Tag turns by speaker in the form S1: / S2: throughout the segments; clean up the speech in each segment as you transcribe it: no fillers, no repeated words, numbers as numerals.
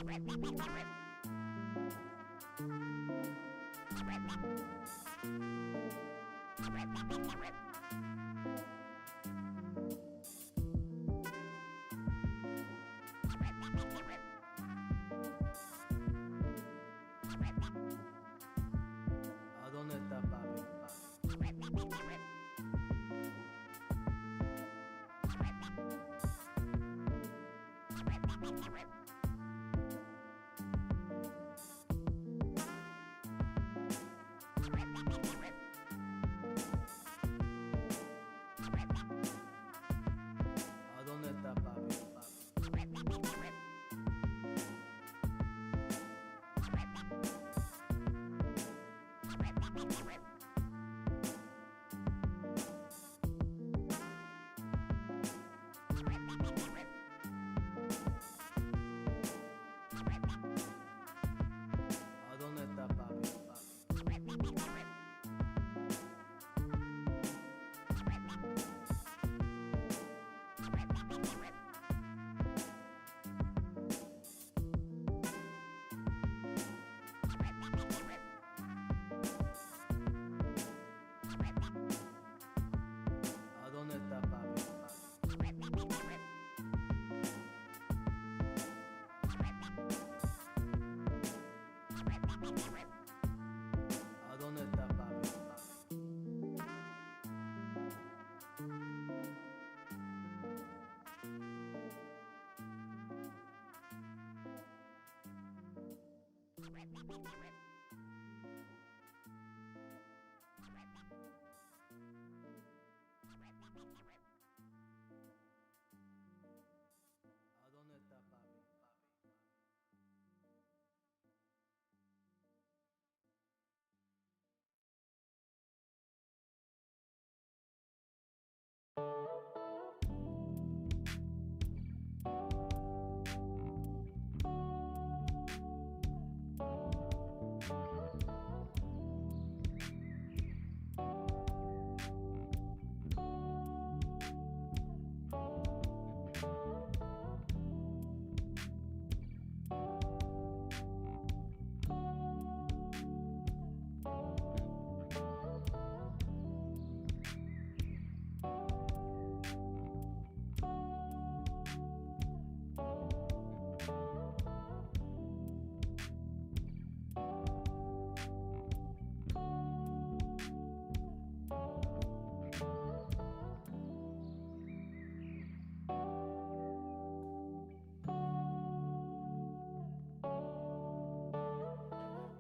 S1: ¿A dónde está papi? ¿A dónde está papi? ¿A dónde está papi? ¿A dónde está papi? ¿A dónde está papi? ¿A dónde está papi?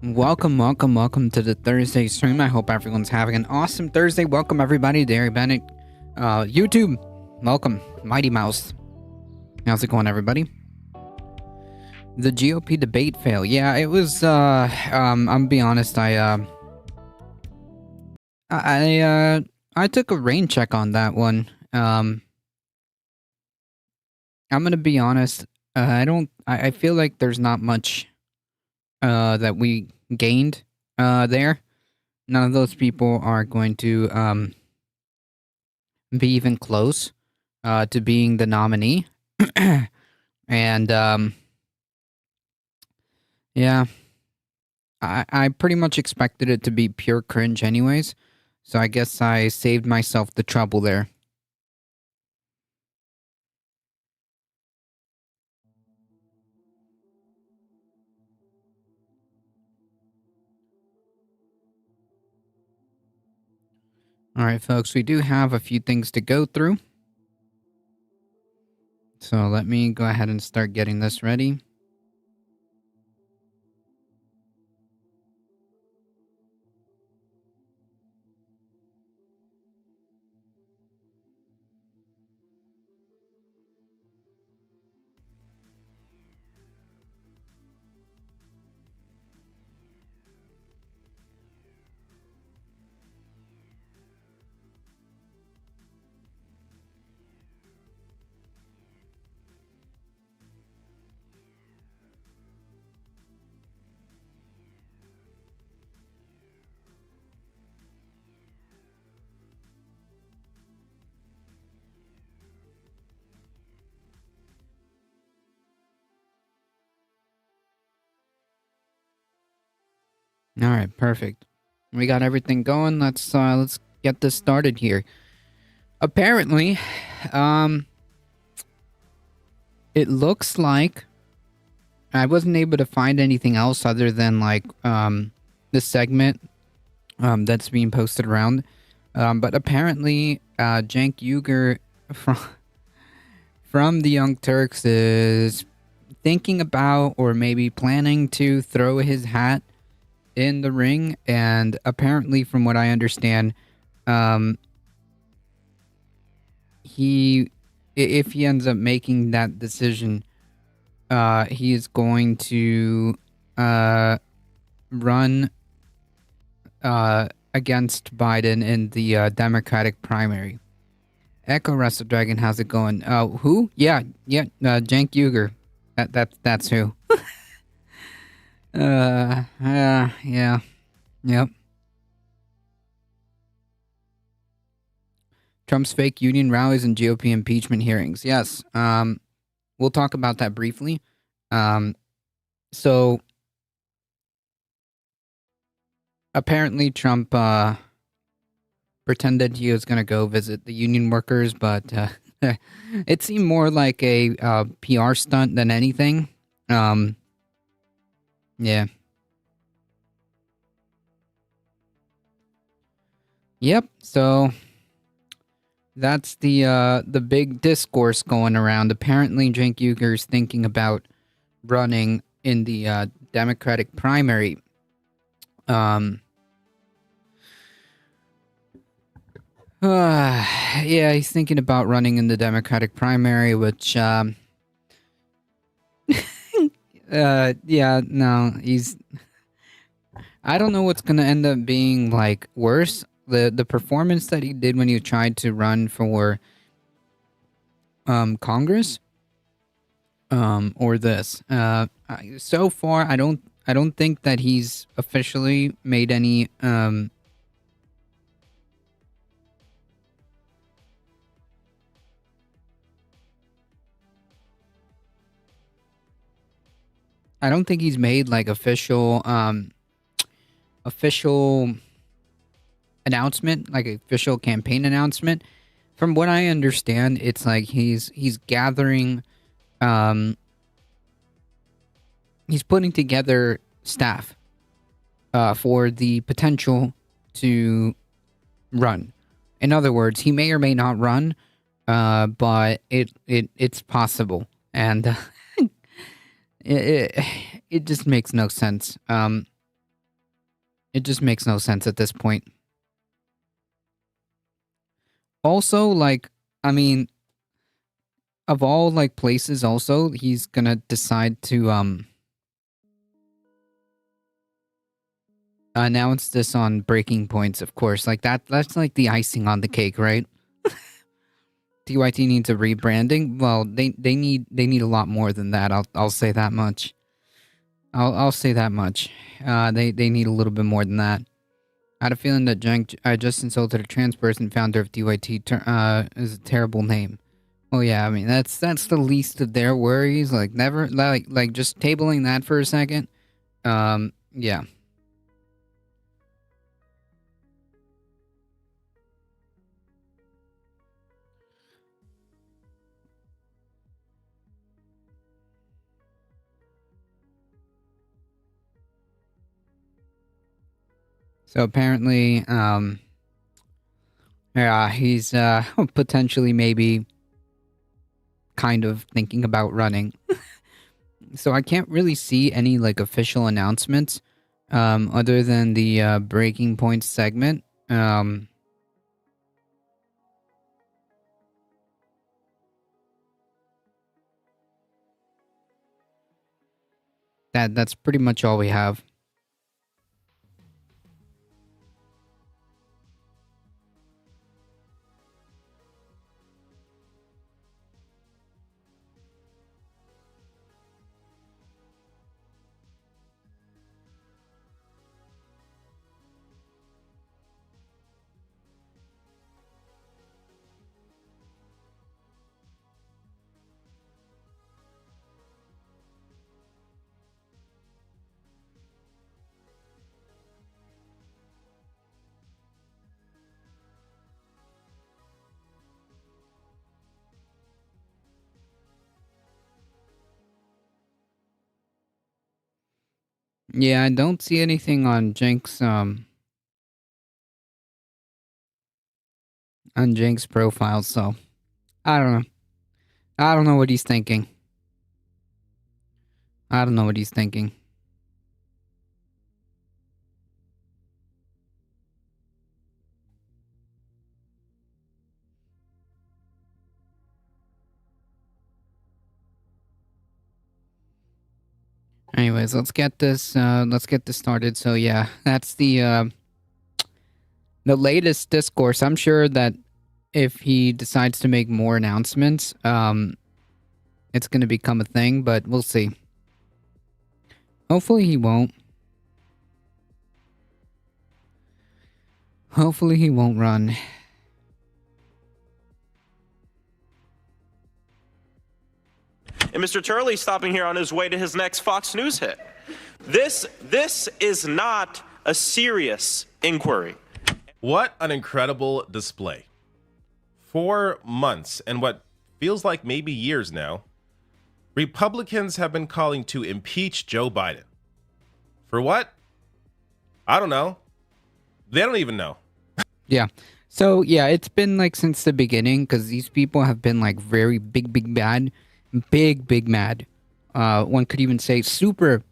S2: Welcome to the Thursday stream. I hope everyone's having an awesome Thursday. Welcome everybody, Derry Bennett, YouTube. Welcome, Mighty Mouse. How's it going, everybody? The GOP debate fail. Yeah, it was. I'm gonna be honest. I took a rain check on that one. I'm gonna be honest. I don't. I feel like there's not much that we gained there. None of those people are going to be even close to being the nominee. And yeah, I pretty much expected it to be pure cringe anyways. So I guess I saved myself the trouble there. All right, folks, we do have a few things to go through. So let me go ahead and start getting this ready. All right, perfect. We got everything going. Let's get this started here. Apparently, um, it looks like I wasn't able to find anything else other than like this segment that's being posted around. But apparently, Cenk Uygur from the Young Turks is thinking about or maybe planning to throw his hat in the ring, and apparently, from what I understand, um, if he ends up making that decision, he is going to run against Biden in the Democratic primary. Echo Wrestle Dragon, how's it going? Who? Yeah, Cenk Uygur. That's who. Yeah, yep. Trump's fake union rallies and GOP impeachment hearings. Yes. We'll talk about that briefly. So apparently Trump pretended he was going to go visit the union workers, but it seemed more like a PR stunt than anything. Yeah. Yep. So that's the big discourse going around. Apparently, Cenk Uygur is thinking about running in the Democratic primary. Yeah, he's thinking about running in the Democratic primary, which yeah, no, he's. I don't know what's gonna end up being like worse. The performance that he did when he tried to run for Congress, or this. So far, I don't think that he's officially made any I don't think he's made like official announcement, like official campaign announcement. From what I understand, it's like he's gathering, he's putting together staff for the potential to run. In other words, he may or may not run, but it's possible, and it it just makes no sense. It just makes no sense at this point. Also, like, I mean, of all like places, also he's gonna decide to announce this on Breaking Points, of course. Like that's like the icing on the cake, right? TYT needs a rebranding. Well, they need a lot more than that. I'll say that much. I'll say that much. They need a little bit more than that. I had a feeling that I just insulted a trans person. Founder of TYT is a terrible name. Well, yeah, I mean that's the least of their worries. Like never like just tabling that for a second. Yeah. So apparently, yeah, he's potentially maybe kind of thinking about running. So I can't really see any like official announcements, other than the Breaking Points segment. That's pretty much all we have. Yeah, I don't see anything on Jenks' profile, so I don't know. I don't know what he's thinking. I don't know what he's thinking. Anyways, let's get this started. So yeah, that's the latest discourse. I'm sure that if he decides to make more announcements, it's going to become a thing, but we'll see. Hopefully he won't. Hopefully he won't run.
S3: And Mr. Turley stopping here on his way to his next Fox News hit. This is not a serious inquiry.
S4: What an incredible display. 4 months and what feels like maybe years now, Republicans have been calling to impeach Joe Biden. For what? I don't know. They don't even know.
S2: Yeah. So yeah, it's been like since the beginning because these people have been like very big mad, big mad. One could even say super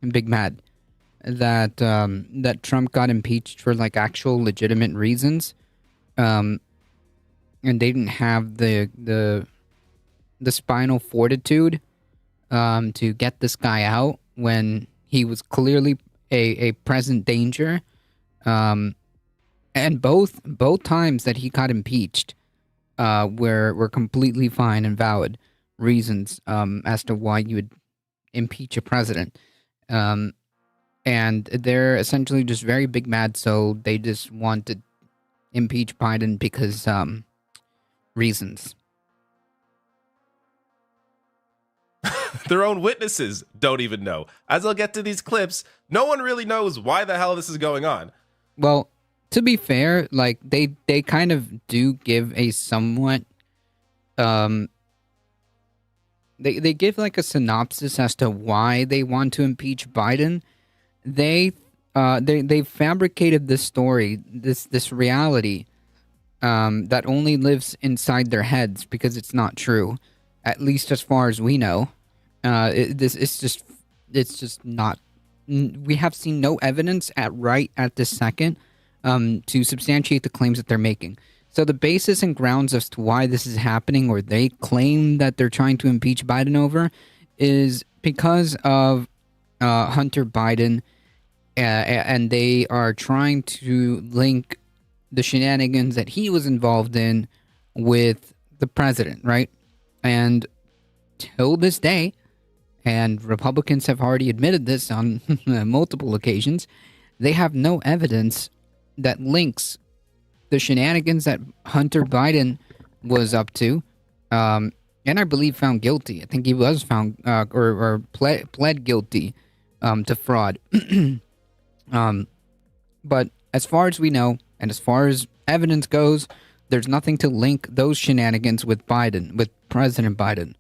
S2: big mad that that Trump got impeached for like actual legitimate reasons, and they didn't have the spinal fortitude to get this guy out when he was clearly a present danger. And both times that he got impeached were completely fine and valid reasons as to why you would impeach a president. And they're essentially just very big mad, so they just want to impeach Biden because reasons.
S4: Their own witnesses don't even know. As I'll get to these clips, no one really knows why the hell this is going on.
S2: Well, to be fair, like they kind of do give a somewhat they give like a synopsis as to why they want to impeach Biden. They fabricated this story, this reality that only lives inside their heads because it's not true, at least as far as we know. It's just not. We have seen no evidence at this second to substantiate the claims that they're making. So the basis and grounds as to why this is happening, or they claim that they're trying to impeach Biden over, is because of Hunter Biden, and they are trying to link the shenanigans that he was involved in with the president, right? And till this day, and Republicans have already admitted this on multiple occasions, they have no evidence that links the shenanigans that Hunter Biden was up to, and I believe found guilty. I think he was found or pled guilty to fraud. But as far as we know, and as far as evidence goes, there's nothing to link those shenanigans with Biden, with President Biden.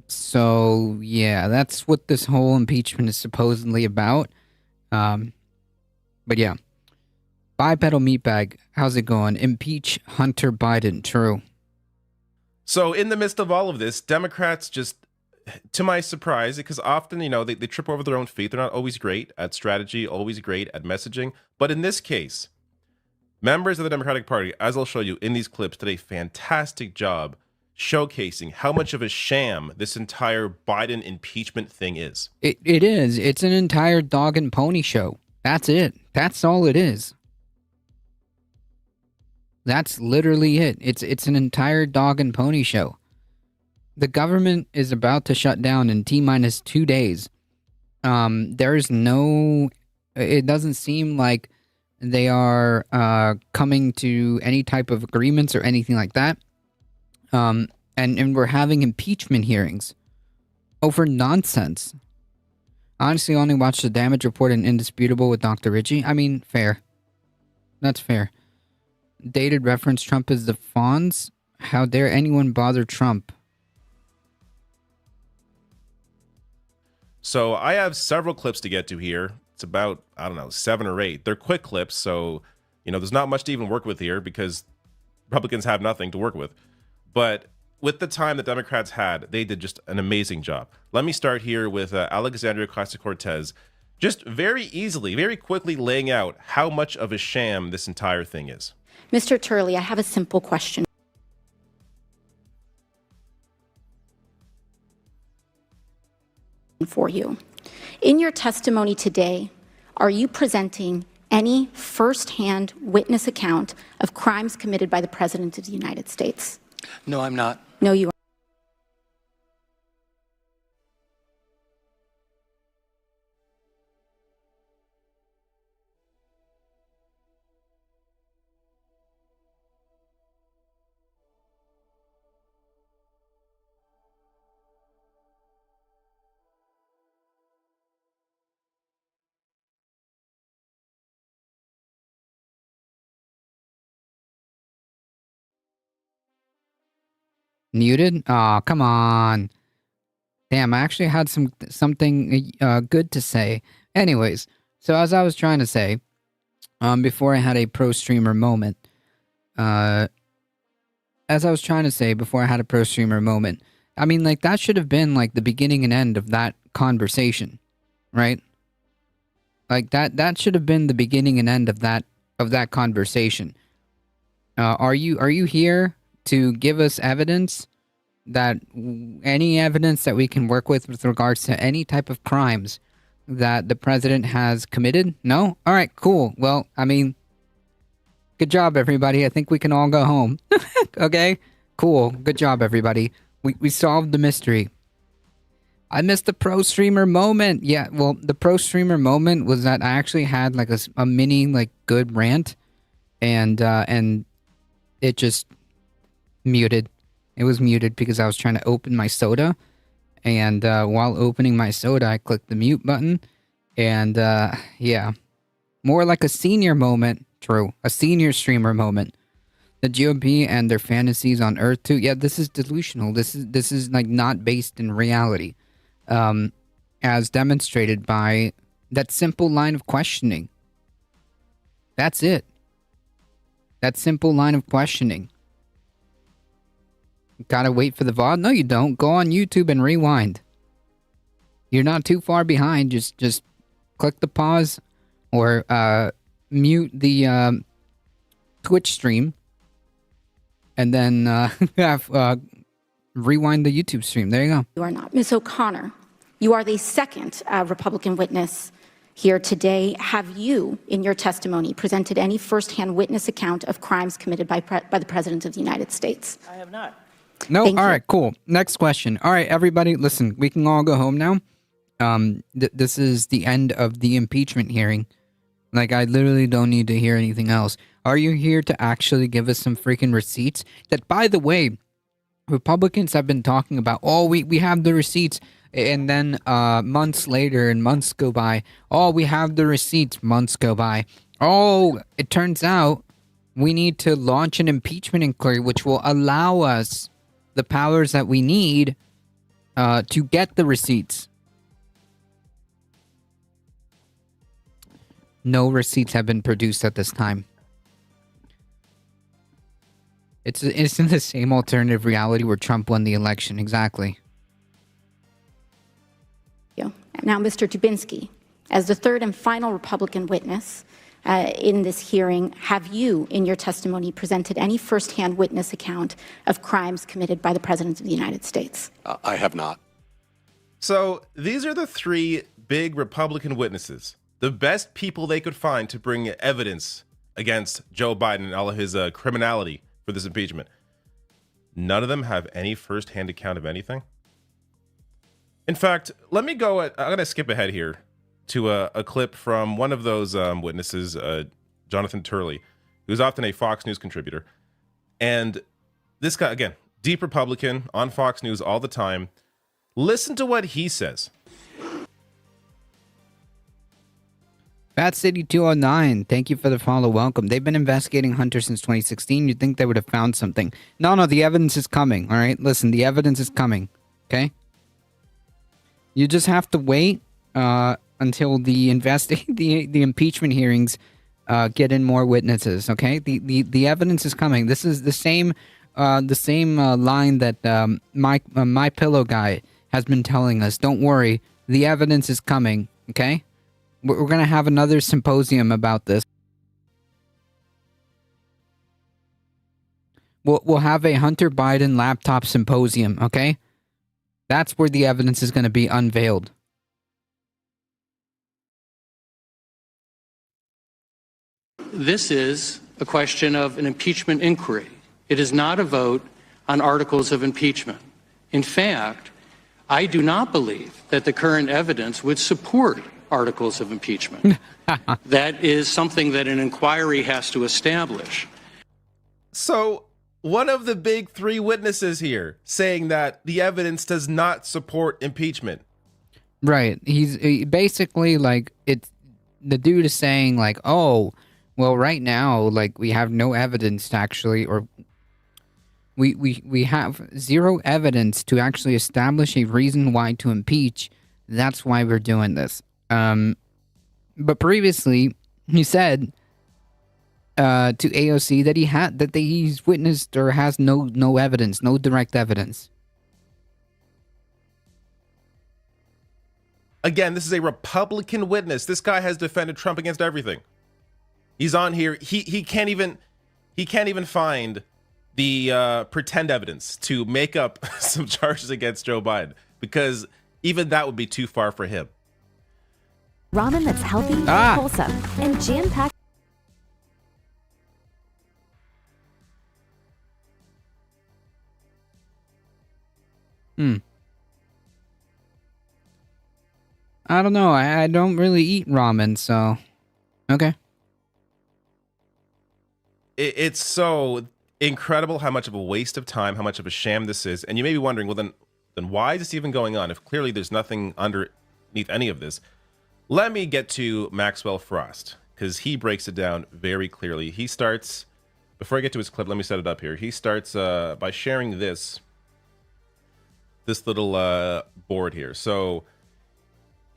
S2: So yeah, that's what this whole impeachment is supposedly about. But yeah. Bipedal Meatbag, how's it going? Impeach Hunter Biden, true.
S4: So in the midst of all of this, Democrats just, to my surprise, because often, they trip over their own feet. They're not always great at strategy, always great at messaging. But in this case, members of the Democratic Party, as I'll show you in these clips, did a fantastic job showcasing how much of a sham this entire Biden impeachment thing is.
S2: It is. It's an entire dog and pony show. That's it. That's all it is. That's literally it. It's an entire dog and pony show. The government is about to shut down in T-minus 2 days. There's no... It doesn't seem like they are coming to any type of agreements or anything like that. And we're having impeachment hearings over nonsense. Honestly, I only watched the damage report and Indisputable with Dr. Ritchie. I mean, fair. That's fair. Dated reference, Trump is the Fonz. How dare anyone bother Trump?
S4: So I have several clips to get to here. It's about, I don't know, 7 or 8. They're quick clips, so, there's not much to even work with here because Republicans have nothing to work with. But with the time the Democrats had, they did just an amazing job. Let me start here with Alexandria Ocasio-Cortez, just very easily, very quickly laying out how much of a sham this entire thing is.
S5: Mr. Turley, I have a simple question for you. In your testimony today, are you presenting any firsthand witness account of crimes committed by the President of the United States?
S6: No, I'm not.
S5: No, you are.
S2: Muted? Aw, come on. Damn, I actually had something good to say. Anyways, so as I was trying to say, before I had a pro streamer moment, I mean, like, that should have been, like, the beginning and end of that conversation, right? Like, that should have been the beginning and end of that conversation. Are you here to give us evidence any evidence that we can work with regards to any type of crimes that the president has committed? No? All right, cool. Well, I mean, good job, everybody. I think we can all go home. Okay? Cool. Good job, everybody. We solved the mystery. I missed the pro streamer moment. Yeah, well, the pro streamer moment was that I actually had like a mini like good rant, and it just muted. It was muted because I was trying to open my soda, and while opening my soda, I clicked the mute button, and yeah, more like a senior moment. True, a senior streamer moment. The GOP and their fantasies on Earth too. Yeah, this is delusional. This is like not based in reality, as demonstrated by that simple line of questioning. That's it. That simple line of questioning. Gotta wait for the VOD? No, you don't. Go on YouTube and rewind. You're not too far behind. Just click the pause or mute the Twitch stream, and then rewind the YouTube stream. There you go.
S5: You are not. Ms. O'Connor, you are the second Republican witness here today. Have you, in your testimony, presented any firsthand witness account of crimes committed by the President of the United States?
S1: I have not.
S2: No?
S5: Thank
S2: All
S5: you.
S2: right, cool. Next question. All right, everybody, listen, we can all go home now. This is the end of the impeachment hearing. Like, I literally don't need to hear anything else. Are you here to actually give us some freaking receipts? That, by the way, Republicans have been talking about, oh, we have the receipts, and then months later and months go by. Oh, we have the receipts, months go by. Oh, it turns out we need to launch an impeachment inquiry, which will allow us the powers that we need to get the receipts. No receipts have been produced at this time. It's in the same alternative reality where Trump won the election. Exactly.
S5: Now, Mr. Dubinsky, as the third and final Republican witness in this hearing, have you, in your testimony, presented any firsthand witness account of crimes committed by the President of the United States?
S6: I have not.
S4: So these are the 3 big Republican witnesses, the best people they could find to bring evidence against Joe Biden and all of his criminality for this impeachment. None of them have any firsthand account of anything. In fact, let me go I'm going to skip ahead here to a clip from one of those witnesses, Jonathan Turley, who's often a Fox News contributor. And this guy, again, deep Republican on Fox News all the time. Listen to what he says.
S2: Fat City 209, thank you for the follow. Welcome. They've been investigating Hunter since 2016. You'd think they would have found something. No, the evidence is coming, all right? Listen, the evidence is coming, okay? You just have to wait until the the impeachment hearings get in more witnesses. Okay, the evidence is coming. This is the same line that my pillow guy has been telling us. Don't worry, the evidence is coming. Okay, we're gonna have another symposium about this. We'll have a Hunter Biden laptop symposium. Okay, that's where the evidence is gonna be unveiled.
S6: This is a question of an impeachment inquiry. It is not a vote on articles of impeachment. In fact, I do not believe that the current evidence would support articles of impeachment. That is something that an inquiry has to establish.
S4: So, one of the big three witnesses here saying that the evidence does not support impeachment.
S2: Right. He basically like it's the dude is saying like, oh, well, right now, like we have no evidence to actually, or we have zero evidence to actually establish a reason why to impeach. That's why we're doing this. But previously he said to AOC that he's witnessed or has no evidence, no direct evidence.
S4: Again, this is a Republican witness. This guy has defended Trump against everything. He's on here. He can't even find the pretend evidence to make up some charges against Joe Biden, because even that would be too far for him.
S7: Ramen that's healthy, wholesome, and jam-packed.
S2: I don't know. I don't really eat ramen, so okay.
S4: It's so incredible how much of a waste of time, how much of a sham this is. And you may be wondering, well, then why is this even going on if clearly there's nothing underneath any of this? Let me get to Maxwell Frost, because he breaks it down very clearly. He starts, before I get to his clip, let me set it up here. He starts by sharing this little board here. So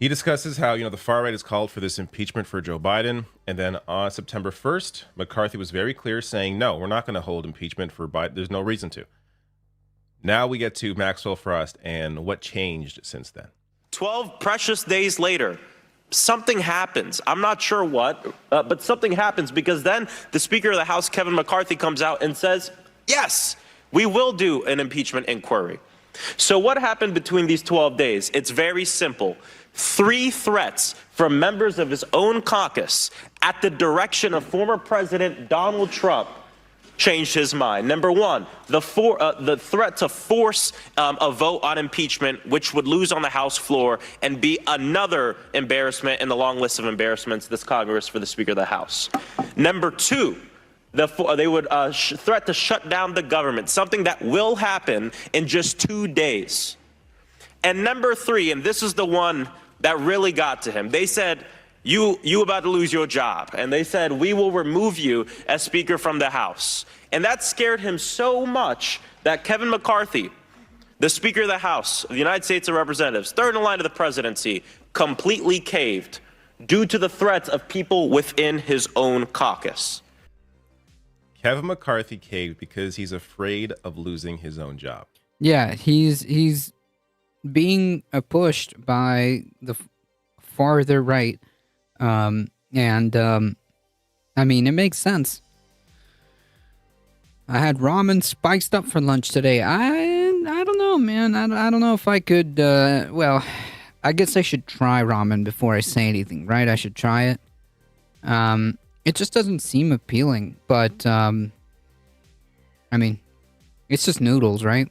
S4: he discusses how, the far right has called for this impeachment for Joe Biden. And then on September 1st, McCarthy was very clear saying, no, we're not going to hold impeachment for Biden. There's no reason to. Now we get to Maxwell Frost and what changed since then.
S3: 12 precious days later, something happens. I'm not sure what, but something happens, because then the Speaker of the House, Kevin McCarthy, comes out and says, yes, we will do an impeachment inquiry. So what happened between these 12 days? It's very simple. 3 threats from members of his own caucus at the direction of former President Donald Trump changed his mind. Number one, the threat to force a vote on impeachment, which would lose on the House floor and be another embarrassment in the long list of embarrassments this Congress for the Speaker of the House. Number two, they would threat to shut down the government, something that will happen in just 2 days. And number three, and this is the one that really got to him, they said, you about to lose your job. And they said, we will remove you as Speaker from the House. And that scared him so much that Kevin McCarthy, the Speaker of the House of the United States of Representatives, third in line of the presidency, completely caved due to the threats of people within his own caucus.
S4: Kevin McCarthy caved because he's afraid of losing his own job.
S2: Yeah, he's being pushed by the farther right, I mean, it makes sense. I had ramen spiced up for lunch today. I don't know, man. I don't know if I could. Well, I guess I should try ramen before I say anything, right? I should try it. It just doesn't seem appealing, but I mean, it's just noodles, right?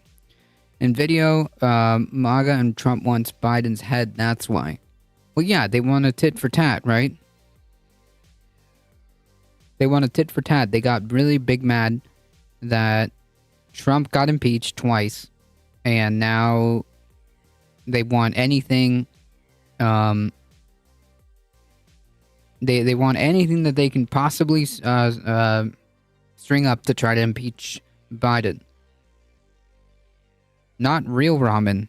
S2: In video, MAGA and Trump wants Biden's head, that's why. Well, yeah, they want a tit for tat, right? They want a tit for tat. They got really big mad that Trump got impeached twice, and now they want anything, they want anything that they can possibly string up to try to impeach Biden. Not real ramen.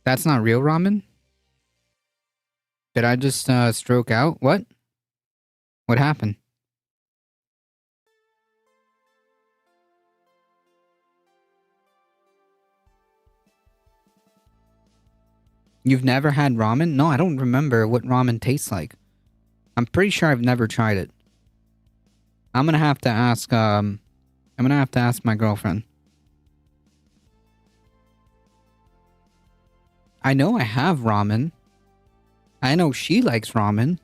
S2: That's not real ramen? Did I just stroke out? What? What happened? You've never had ramen? No, I don't remember what ramen tastes like. I'm pretty sure I've never tried it. I'm gonna have to ask my girlfriend. I know I have ramen. I know she likes ramen.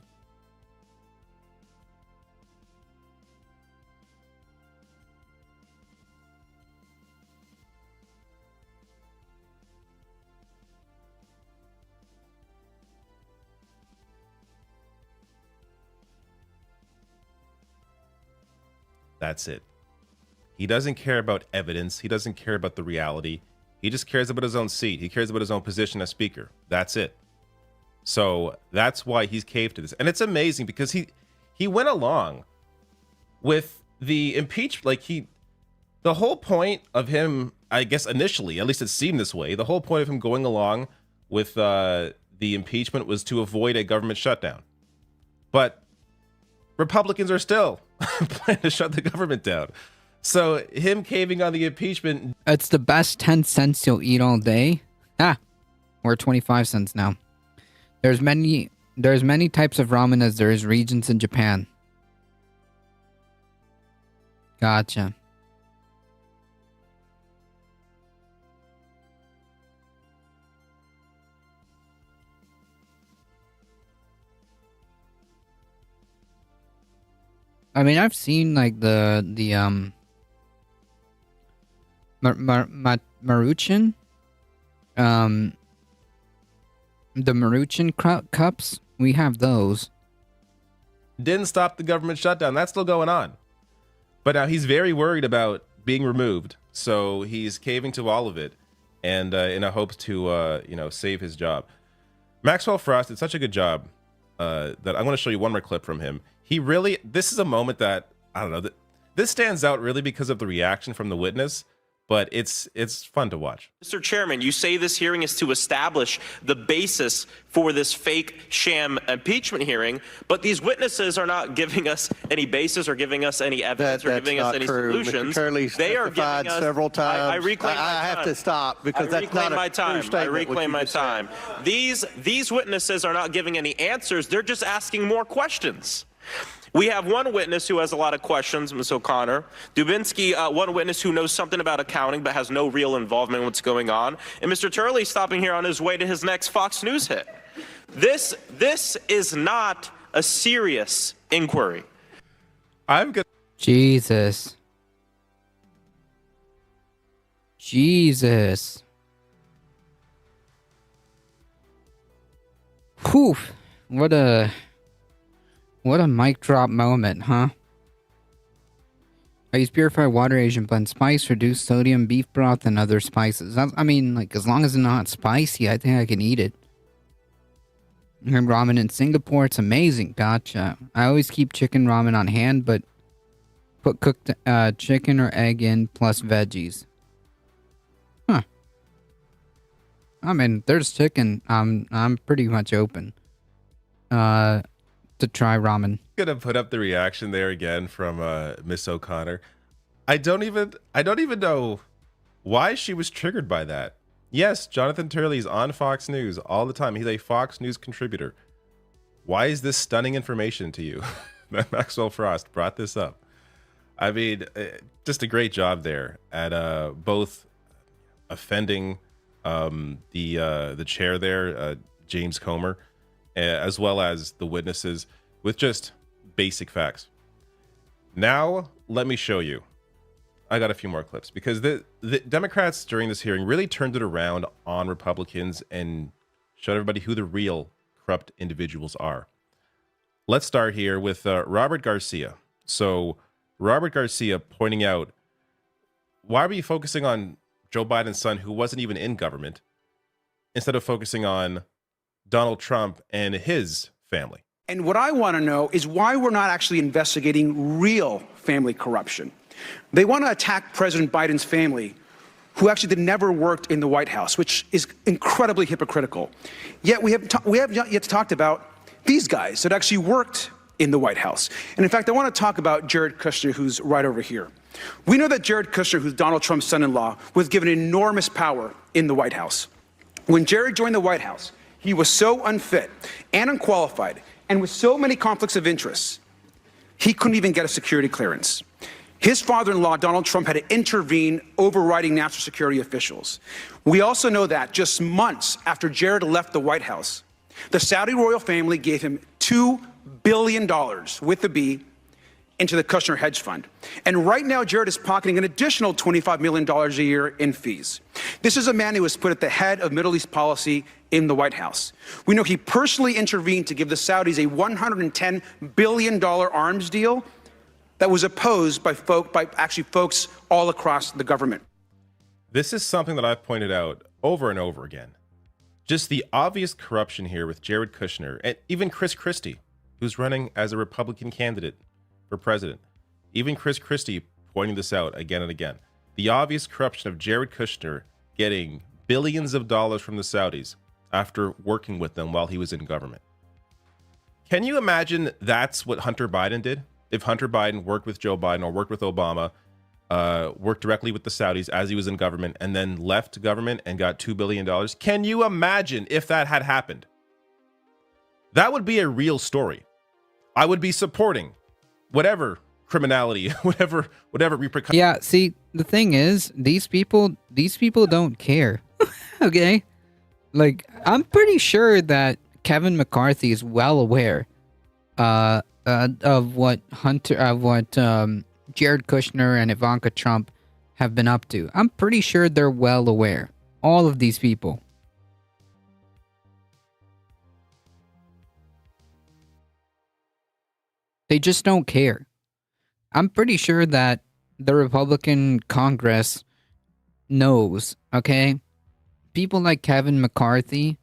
S4: That's it. He doesn't care about evidence. He doesn't care about the reality. He just cares about his own seat. He cares about his own position as speaker. That's it. So that's why he's caved to this. And it's amazing because he went along with the impeachment. Like the whole point of him, I guess initially, at least it seemed this way, the whole point of him going along with the impeachment was to avoid a government shutdown. But Republicans are still planning to shut the government down. So him caving on the impeachment.
S2: It's the best 10 cents you'll eat all day. We're 25 cents now. There's many types of ramen as there is regions in Japan. Gotcha. I mean, I've seen like the Maruchan, the Maruchan cups. We have those.
S4: Didn't stop the government shutdown. That's still going on. But now he's very worried about being removed, so he's caving to all of it, and in a hope to save his job. Maxwell Frost did such a good job that I'm going to show you one more clip from him. This is a moment that, I don't know, this stands out really because of the reaction from the witness, but it's fun to watch.
S3: Mr. Chairman, you say this hearing is to establish the basis for this fake sham impeachment hearing, but these witnesses are not giving us any basis or giving us any evidence or giving us any solutions.
S8: They are giving us several times.
S3: I reclaim my time.
S8: I have to stop because that's not a true statement.
S3: I reclaim my time. These witnesses are not giving any answers. They're just asking more questions. We have one witness who has a lot of questions, Ms. O'Connor. Dubinsky, one witness who knows something about accounting but has no real involvement in what's going on. And Mr. Turley stopping here on his way to his next Fox News hit. This is not a serious inquiry.
S2: Jesus. Whew. What a mic drop moment, huh? I use purified water, Asian blend spice, reduced sodium, beef broth, and other spices. I mean, like, as long as it's not spicy, I think I can eat it. And ramen in Singapore, it's amazing. Gotcha. I always keep chicken ramen on hand, but put cooked chicken or egg in plus veggies. Huh. I mean, there's chicken. I'm pretty much open. To try ramen.
S4: Gonna put up the reaction there again from Miss O'Connor. I don't even know why she was triggered by that. Yes, Jonathan Turley's on Fox News all the time. He's a Fox News contributor. Why is this stunning information to you that Maxwell Frost brought this up? I mean, just a great job there at both offending the chair there, James Comer, as well as the witnesses with just basic facts. Now, let me show you. I got a few more clips because the Democrats during this hearing really turned it around on Republicans and showed everybody who the real corrupt individuals are. Let's start here with Robert Garcia. So, Robert Garcia pointing out, why were you focusing on Joe Biden's son who wasn't even in government instead of focusing on Donald Trump and his family?
S9: And what I want to know is why we're not actually investigating real family corruption. They want to attack President Biden's family, who actually never worked in the White House, which is incredibly hypocritical. Yet we have not yet talked about these guys that actually worked in the White House. And in fact, I want to talk about Jared Kushner, who's right over here. We know that Jared Kushner, who's Donald Trump's son-in-law, was given enormous power in the White House. When Jared joined the White House, he was so unfit and unqualified and with so many conflicts of interest, he couldn't even get a security clearance. His father-in-law, Donald Trump, had to intervene, overriding national security officials. We also know that just months after Jared left the White House, the Saudi royal family gave him $2 billion, with a B, into the Kushner hedge fund. And right now, Jared is pocketing an additional $25 million a year in fees. This is a man who was put at the head of Middle East policy in the White House. We know he personally intervened to give the Saudis a $110 billion arms deal that was opposed by folks all across the government.
S4: This is something that I've pointed out over and over again. Just the obvious corruption here with Jared Kushner and even Chris Christie, who's running as a Republican candidate for president. Even Chris Christie pointing this out again and again. The obvious corruption of Jared Kushner getting billions of dollars from the Saudis after working with them while he was in government. Can you imagine that's what Hunter Biden did? If Hunter Biden worked with Joe Biden or worked with Obama, worked directly with the Saudis as he was in government and then left government and got $2 billion. Can you imagine if that had happened? That would be a real story. I would be supporting whatever criminality, whatever repercussions.
S2: Yeah, see, the thing is, these people don't care. Okay? Like, I'm pretty sure that Kevin McCarthy is well aware of what Jared Kushner and Ivanka Trump have been up to. I'm pretty sure they're well aware. All of these people. They just don't care. I'm pretty sure that the Republican Congress knows, okay? People like Kevin McCarthy,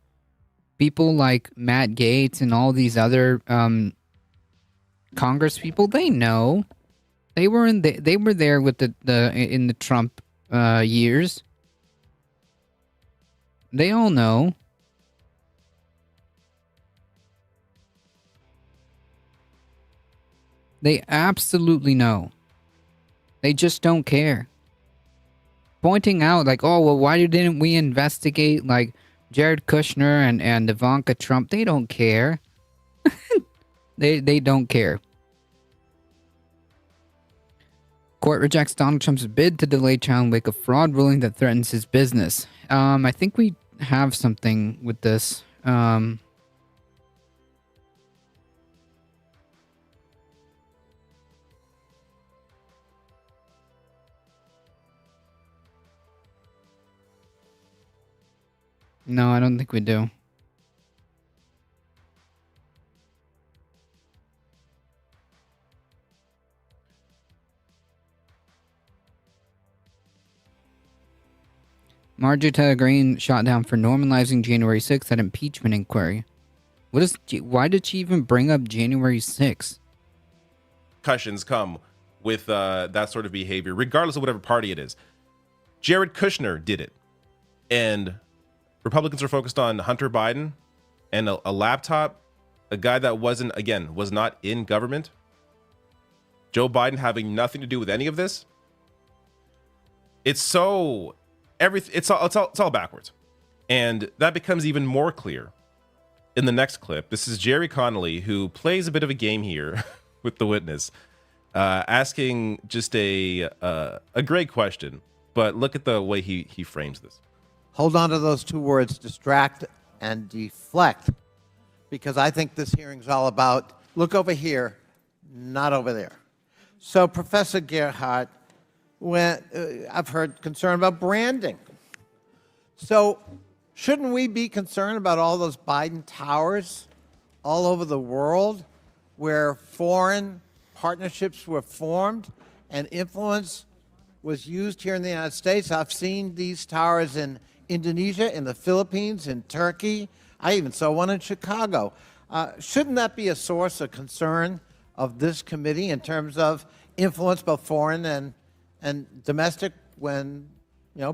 S2: people like Matt Gaetz and all these other Congress people, they know. They were there with in the Trump years. They all know. They absolutely know. They just don't care. Pointing out like, oh, well, why didn't we investigate like Jared Kushner and Ivanka Trump? They don't care. They don't care. Court rejects Donald Trump's bid to delay Child Wake of fraud ruling that threatens his business. I think we have something with this. No, I don't think we do. Marjorie Taylor Greene shot down for normalizing January 6th at impeachment inquiry. Why did she even bring up January 6th?
S4: Repercussions come with that sort of behavior, regardless of whatever party it is. Jared Kushner did it. And Republicans are focused on Hunter Biden and a laptop, a guy that was not in government. Joe Biden having nothing to do with any of this. It's all backwards. And that becomes even more clear in the next clip. This is Jerry Connolly, who plays a bit of a game here with the witness, asking just a great question. But look at the way he frames this.
S8: Hold on to those two words, distract and deflect, because I think this hearing's all about look over here, not over there. So, Professor Gerhardt, I've heard concern about branding. So, shouldn't we be concerned about all those Biden towers all over the world where foreign partnerships were formed and influence was used here in the United States? I've seen these towers in Indonesia, in the Philippines, in Turkey. I even saw one in Chicago. Shouldn't that be a source of concern of this committee in terms of influence, both foreign and domestic, when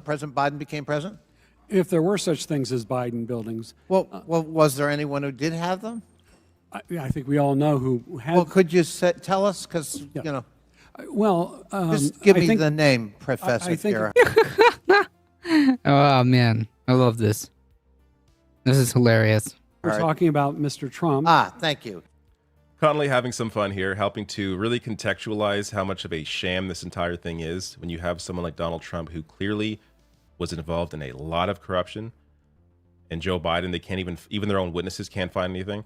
S8: President Biden became president?
S10: If there were such things as Biden buildings.
S8: Well, was there anyone who did have them?
S10: I think we all know who had.
S8: Well, could you tell us? Because,
S10: Yeah.
S8: you know,
S10: Well,
S8: just give
S10: I
S8: me
S10: think-
S8: the name, Professor
S10: I think-
S8: Gerhardt.
S2: Oh man, I love this. This is hilarious.
S10: We're
S8: All right.
S10: talking about Mr. Trump.
S8: Thank you.
S4: Connolly having some fun here, helping to really contextualize how much of a sham this entire thing is when you have someone like Donald Trump who clearly was involved in a lot of corruption, and Joe Biden, they can't even their own witnesses can't find anything.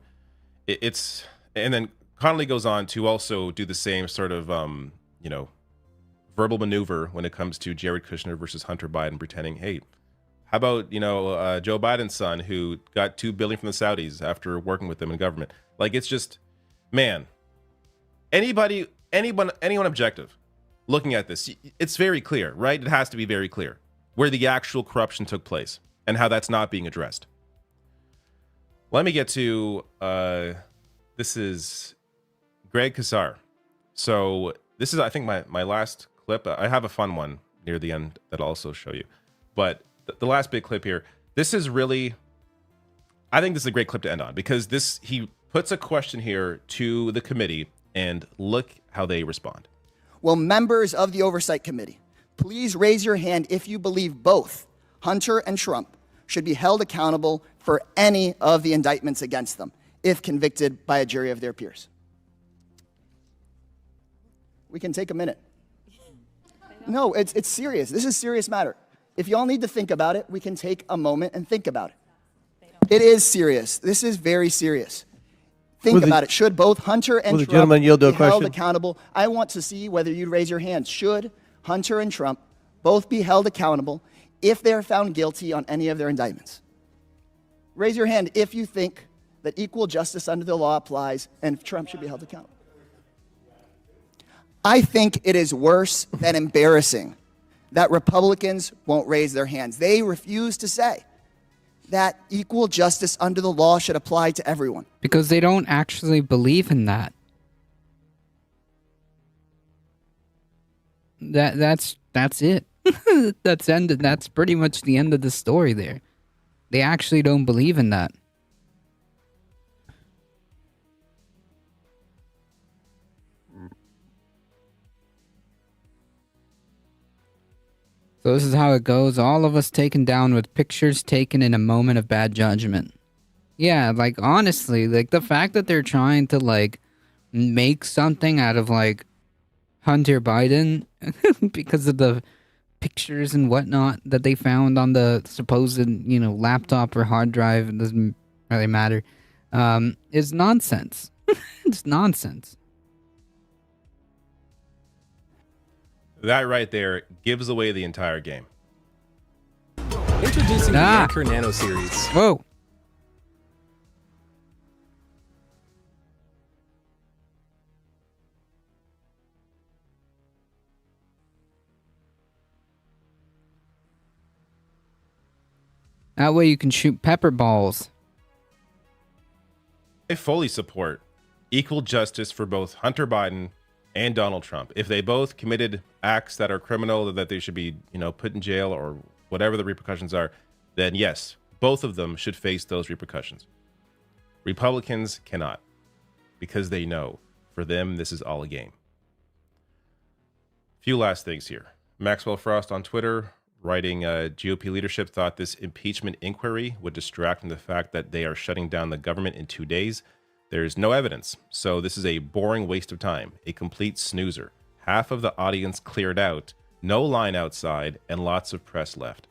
S4: It's and then Connolly goes on to also do the same sort of verbal maneuver when it comes to Jared Kushner versus Hunter Biden, pretending, hey, how about Joe Biden's son who got $2 billion from the Saudis after working with them in government? Like, it's just, man, anyone objective looking at this, it's very clear, right? It has to be very clear where the actual corruption took place and how that's not being addressed. Let me get to this is Greg Casar. So this is, I think, my last clip. I have a fun one near the end that I'll also show you. But the last big clip here, this is really, I think this is a great clip to end on, because he puts a question here to the committee, and look how they respond.
S11: Will members of the Oversight Committee please raise your hand if you believe both Hunter and Trump should be held accountable for any of the indictments against them, if convicted by a jury of their peers? We can take a minute. No, it's serious. This is a serious matter. If y'all need to think about it, we can take a moment and think about it. It is serious. This is very serious. Think about it. Should both Hunter and
S8: will the
S11: Trump
S8: gentleman yield to a
S11: be held
S8: question?
S11: accountable? I want to see whether you'd raise your hand. Should Hunter and Trump both be held accountable if they're found guilty on any of their indictments? Raise your hand if you think that equal justice under the law applies and Trump should be held accountable. I think it is worse than embarrassing that Republicans won't raise their hands. They refuse to say that equal justice under the law should apply to everyone.
S2: Because they don't actually believe in that. That's it. That's ended. That's pretty much the end of the story there. They actually don't believe in that. So this is how it goes. All of us taken down with pictures taken in a moment of bad judgment. Yeah, like, honestly, like, the fact that they're trying to, like, make something out of, like, Hunter Biden because of the pictures and whatnot that they found on the supposed, laptop or hard drive, it doesn't really matter, is nonsense. It's nonsense.
S4: That right there gives away the entire game.
S12: Introducing the Anchor Nano series.
S2: Whoa. That way you can shoot pepper balls.
S4: I fully support equal justice for both Hunter Biden and Donald Trump. If they both committed acts that are criminal, that they should be, put in jail or whatever the repercussions are, then yes, both of them should face those repercussions. Republicans cannot, because they know for them this is all a game. Few last things here. Maxwell Frost on Twitter writing, GOP leadership thought this impeachment inquiry would distract from the fact that they are shutting down the government in 2 days. There's no evidence, so this is a boring waste of time, a complete snoozer. Half of the audience cleared out, no line outside, and lots of press left.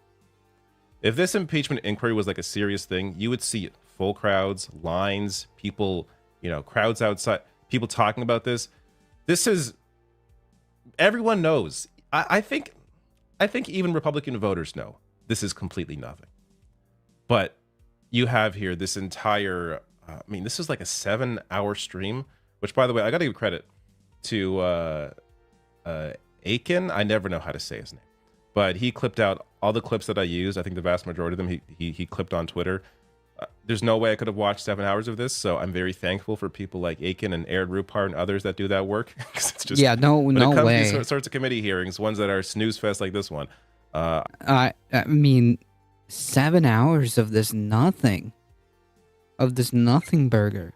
S4: If this impeachment inquiry was like a serious thing, you would see full crowds, lines, people, crowds outside, people talking about this. This is, everyone knows. I think even Republican voters know this is completely nothing. But you have here this entire, this is like a 7-hour stream, which, by the way, I got to give credit to Aiken. I never know how to say his name, but he clipped out all the clips that I used. I think the vast majority of them he clipped on Twitter. There's no way I could have watched 7 hours of this, so I'm very thankful for people like Aiken and Aaron Rupar and others that do that work. It's just,
S2: no
S4: when it comes
S2: way.
S4: to these sorts of committee hearings, ones that are snooze fest like this one.
S2: 7 hours of this nothing. Of this nothing burger.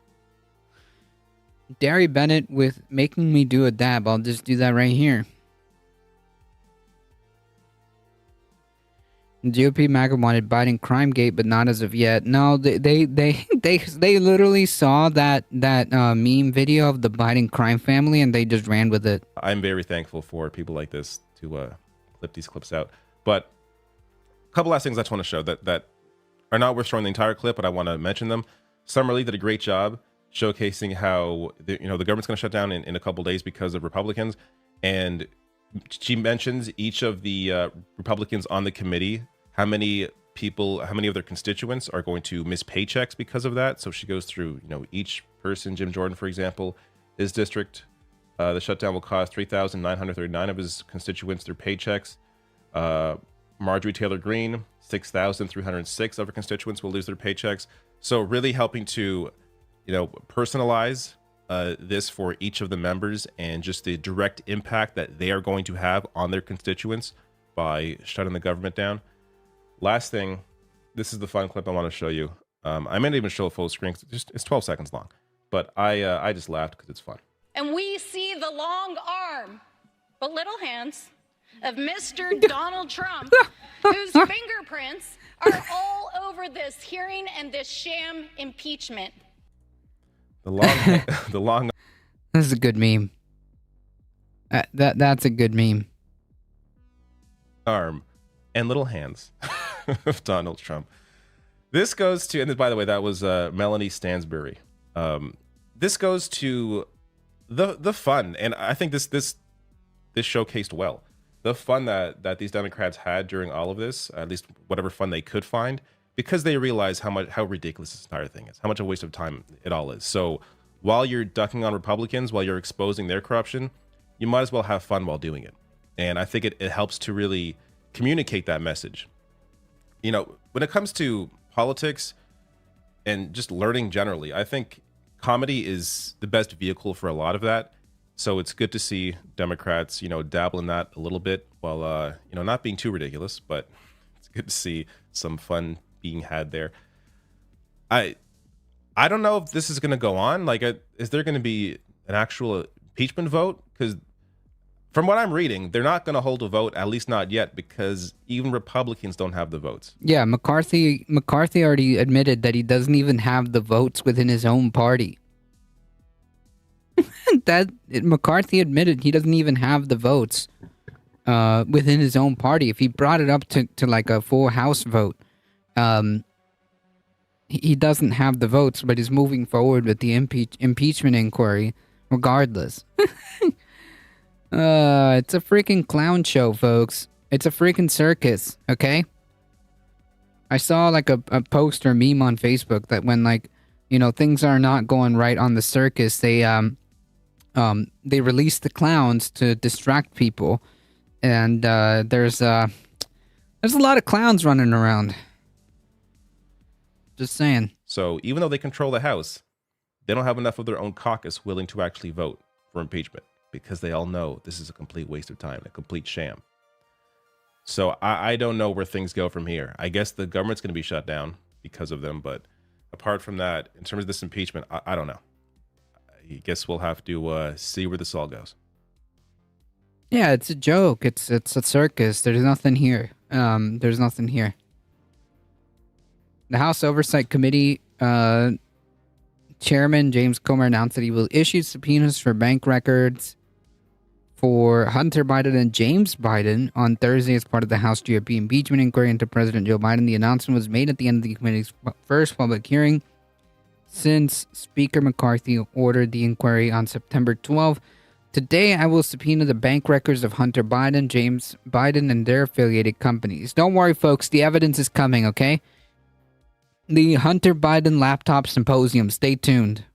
S2: Derry Bennett with making me do a dab. I'll just do that right here. GOP MAGA wanted Biden crime gate, but not as of yet. No, they literally saw that meme video of the Biden crime family and they just ran with it.
S4: I'm very thankful for people like this to clip these clips out. But a couple last things I just want to show that are not worth showing the entire clip, but I want to mention them. Summerlee did a great job showcasing how the government's going to shut down in a couple days because of Republicans, and she mentions each of the Republicans on the committee, how many of their constituents are going to miss paychecks because of that. So she goes through, each person. Jim Jordan, for example, his district, the shutdown will cost 3,939 of his constituents their paychecks. Marjorie Taylor Greene, 6,306 of her constituents will lose their paychecks. So really helping to, personalize this for each of the members and just the direct impact that they are going to have on their constituents by shutting the government down. Last thing, this is the fun clip I want to show you. I may not even show a full screen. It's 12 seconds long, but I just laughed because it's fun.
S13: And we see the long arm, but little hands of Mr. Donald Trump, whose fingerprints are all over this hearing and this sham impeachment.
S4: The long.
S2: This is a good meme. That's a good meme.
S4: Arm and little hands of Donald Trump. This goes to, and by the way, that was Melanie Stansbury. This goes to the fun, and I think this showcased well the fun that these Democrats had during all of this, at least whatever fun they could find, because they realize how ridiculous this entire thing is, how much a waste of time it all is. So while you're ducking on Republicans, while you're exposing their corruption, you might as well have fun while doing it. And I think it helps to really communicate that message. When it comes to politics and just learning generally, I think comedy is the best vehicle for a lot of that. So it's good to see Democrats, dabble in that a little bit while, not being too ridiculous, but it's good to see some fun being had there. I don't know if this is going to go on. Is there going to be an actual impeachment vote? Because from what I'm reading, they're not going to hold a vote, at least not yet, because even Republicans don't have the votes.
S2: Yeah, McCarthy already admitted that he doesn't even have the votes within his own party. McCarthy admitted he doesn't even have the votes within his own party. If he brought it up to like a full House vote, he doesn't have the votes, but he's moving forward with the impeachment inquiry regardless. It's a freaking clown show, folks. It's a freaking circus, okay? I saw like a post or meme on Facebook that when things are not going right on the circus, they release the clowns to distract people, and there's a lot of clowns running around. Just saying.
S4: So even though they control the House, they don't have enough of their own caucus willing to actually vote for impeachment because they all know this is a complete waste of time, a complete sham. So I don't know where things go from here. I guess the government's going to be shut down because of them, but apart from that, in terms of this impeachment, I don't know. I guess we'll have to see where this all goes.
S2: Yeah, it's a joke. It's a circus. There's nothing here. There's nothing here. The House Oversight Committee Chairman James Comer announced that he will issue subpoenas for bank records for Hunter Biden and James Biden on Thursday as part of the House GOP impeachment inquiry into President Joe Biden. The announcement was made at the end of the committee's first public hearing since Speaker McCarthy ordered the inquiry on September 12th. Today, I will subpoena the bank records of Hunter Biden, James Biden, and their affiliated companies. Don't worry, folks. The evidence is coming, okay? The Hunter Biden Laptop Symposium. Stay tuned.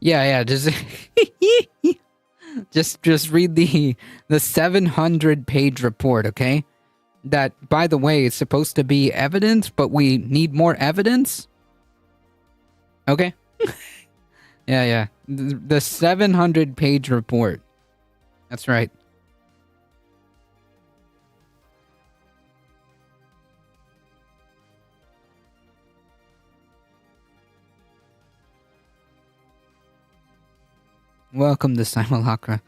S2: Yeah, just just read the 700-page report, okay? that, by the way, is supposed to be evidence, but we need more evidence? Okay. Yeah. The 700-page report. That's right. Welcome to Simulacra.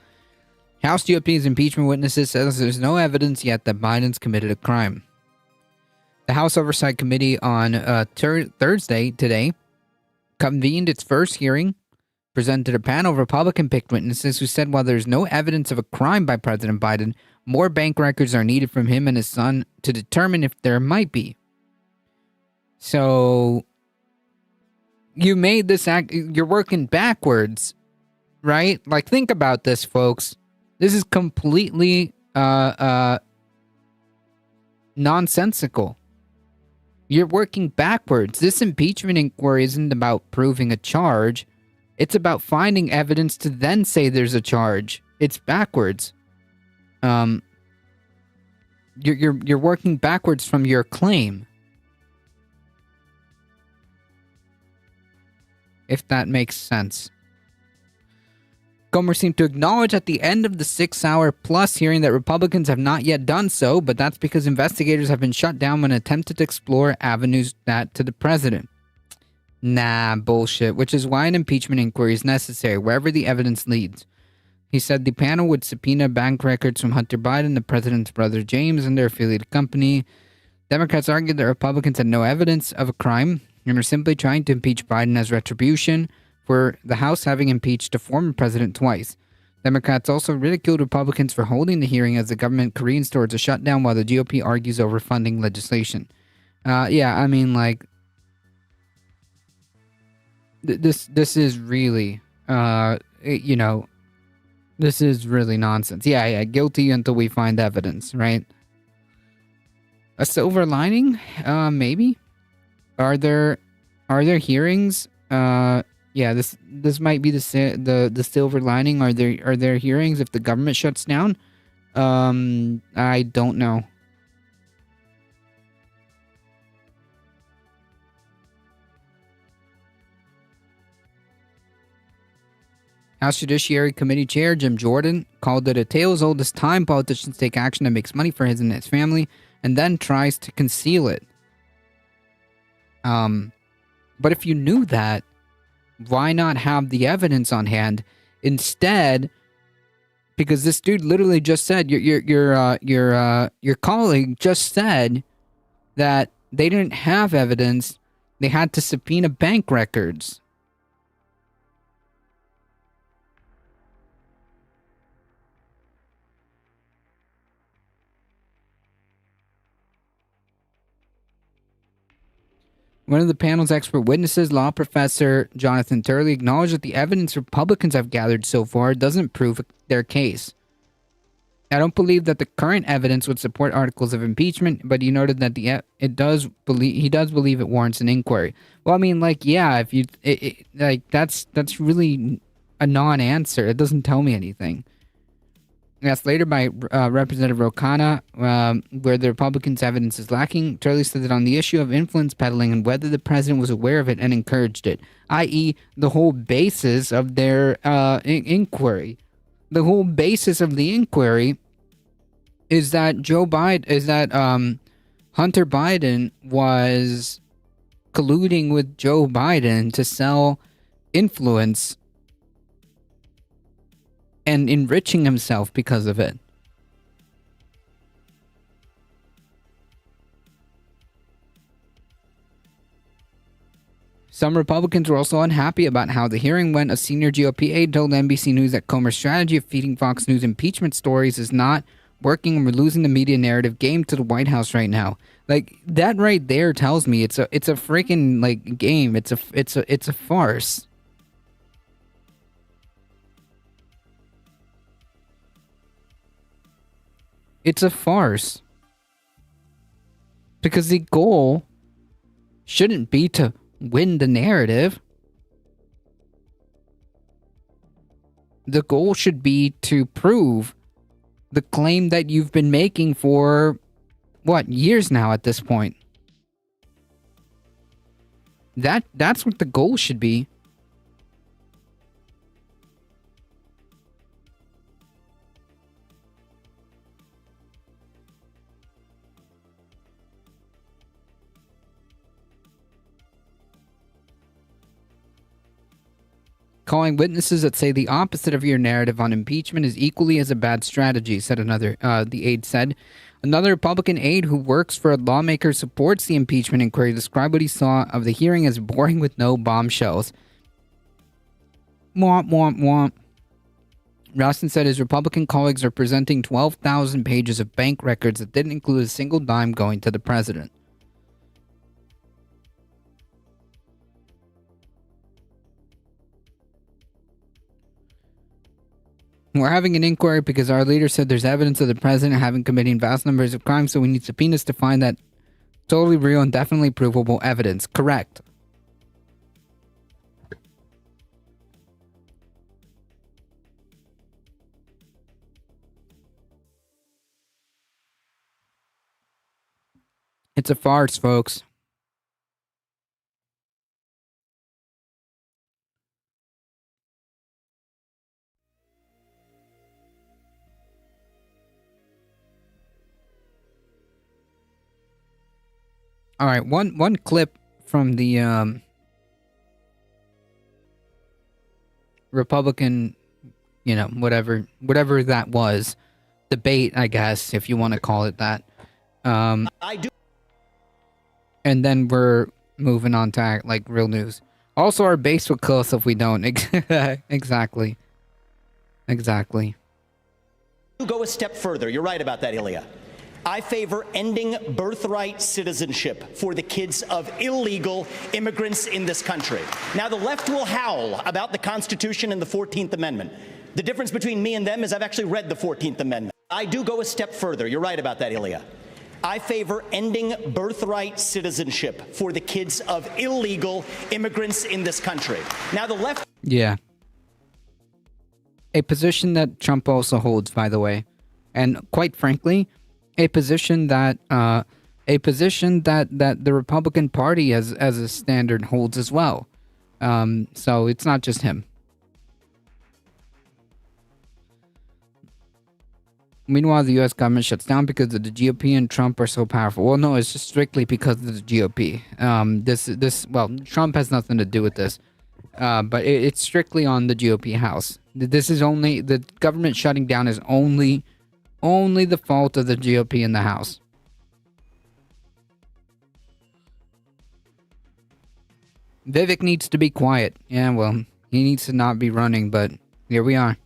S2: House GOP's impeachment witnesses says there's no evidence yet that Biden's committed a crime. The House Oversight Committee on Thursday, today, convened its first hearing, presented a panel of Republican-picked witnesses who said while there's no evidence of a crime by President Biden, more bank records are needed from him and his son to determine if there might be. So, you made this act, you're working backwards, right? Like, think about this, folks. This is completely nonsensical. You're working backwards. This impeachment inquiry isn't about proving a charge. It's about finding evidence to then say there's a charge. It's backwards. You're working backwards from your claim. If that makes sense. Comer seemed to acknowledge at the end of the 6-hour-plus hearing that Republicans have not yet done so, but that's because investigators have been shut down when attempted to explore avenues that to the president. Nah, bullshit, which is why an impeachment inquiry is necessary, wherever the evidence leads. He said the panel would subpoena bank records from Hunter Biden, the president's brother James, and their affiliated company. Democrats argued that Republicans had no evidence of a crime and are simply trying to impeach Biden as retribution for the House having impeached a former president twice. Democrats also ridiculed Republicans for holding the hearing as the government careens towards a shutdown while the GOP argues over funding legislation. Yeah, I mean, like, this is really, this is really nonsense. Yeah, guilty until we find evidence, right? A silver lining? Maybe? Are there hearings? Yeah, this might be the silver lining. Are there hearings if the government shuts down? I don't know. House Judiciary Committee Chair Jim Jordan called it a tale as old as time. Politicians take action that makes money for his and his family, and then tries to conceal it. But if you knew that, why not have the evidence on hand instead? Because this dude literally just said, your colleague just said that they didn't have evidence. They had to subpoena bank records. One of the panel's expert witnesses, law professor Jonathan Turley, acknowledged that the evidence Republicans have gathered so far doesn't prove their case. I don't believe that the current evidence would support articles of impeachment, but he noted that he does believe it warrants an inquiry. Well, I mean, like, yeah, if you that's really a non-answer. It doesn't tell me anything. Asked later by Representative Ro Khanna where the Republicans' evidence is lacking, Turley said that on the issue of influence peddling and whether the president was aware of it and encouraged it, i.e. the whole basis of their inquiry. The whole basis of the inquiry is that Hunter Biden was colluding with Joe Biden to sell influence and enriching himself because of it. Some Republicans were also unhappy about how the hearing went. A senior GOP aide told NBC News that Comer's strategy of feeding Fox News impeachment stories is not working, and we're losing the media narrative game to the White House right now. Like, that right there tells me it's a freaking, like, game. It's a farce. It's a farce. Because the goal shouldn't be to win the narrative. The goal should be to prove the claim that you've been making for years now at this point. That's what the goal should be. Calling witnesses that say the opposite of your narrative on impeachment is equally as a bad strategy, said the aide said. Another Republican aide who works for a lawmaker supports the impeachment inquiry described what he saw of the hearing as boring with no bombshells. Womp, womp, womp. Ralston said his Republican colleagues are presenting 12,000 pages of bank records that didn't include a single dime going to the president. We're having an inquiry because our leader said there's evidence of the president having committing vast numbers of crimes, so we need subpoenas to find that totally real and definitely provable evidence. Correct. It's a farce, folks. All right, one clip from the Republican, whatever that was, debate, I guess, if you want to call it that.
S14: I do.
S2: And then we're moving on to act like real news. Also, our base will kill us if we don't. Exactly.
S14: You go a step further. You're right about that, Ilya. I favor ending birthright citizenship for the kids of illegal immigrants in this country. Now, the left will howl about the Constitution and the 14th Amendment. The difference between me and them is I've actually read the 14th Amendment. I do go a step further. You're right about that, Ilya. I favor ending birthright citizenship for the kids of illegal immigrants in this country. Now, the left...
S2: Yeah. A position that Trump also holds, by the way. And quite frankly... A position that the Republican Party as a standard holds as well. So it's not just him. Meanwhile, the U.S. government shuts down because the GOP and Trump are so powerful. Well, no, it's just strictly because of the GOP. Well, Trump has nothing to do with this, but it's strictly on the GOP House. This is only the government shutting down is only the fault of the GOP in the House. Vivek needs to be quiet. Yeah, well, he needs to not be running, but here we are.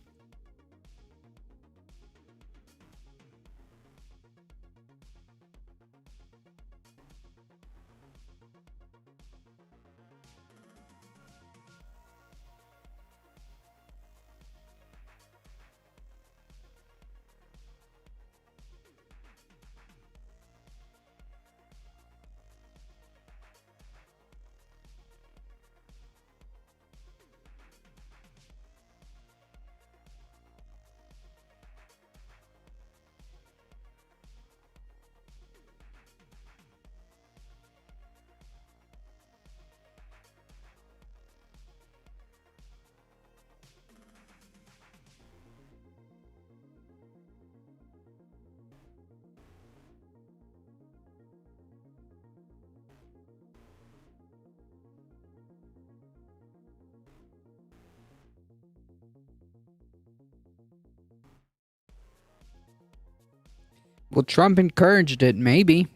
S2: Well, Trump encouraged it, maybe.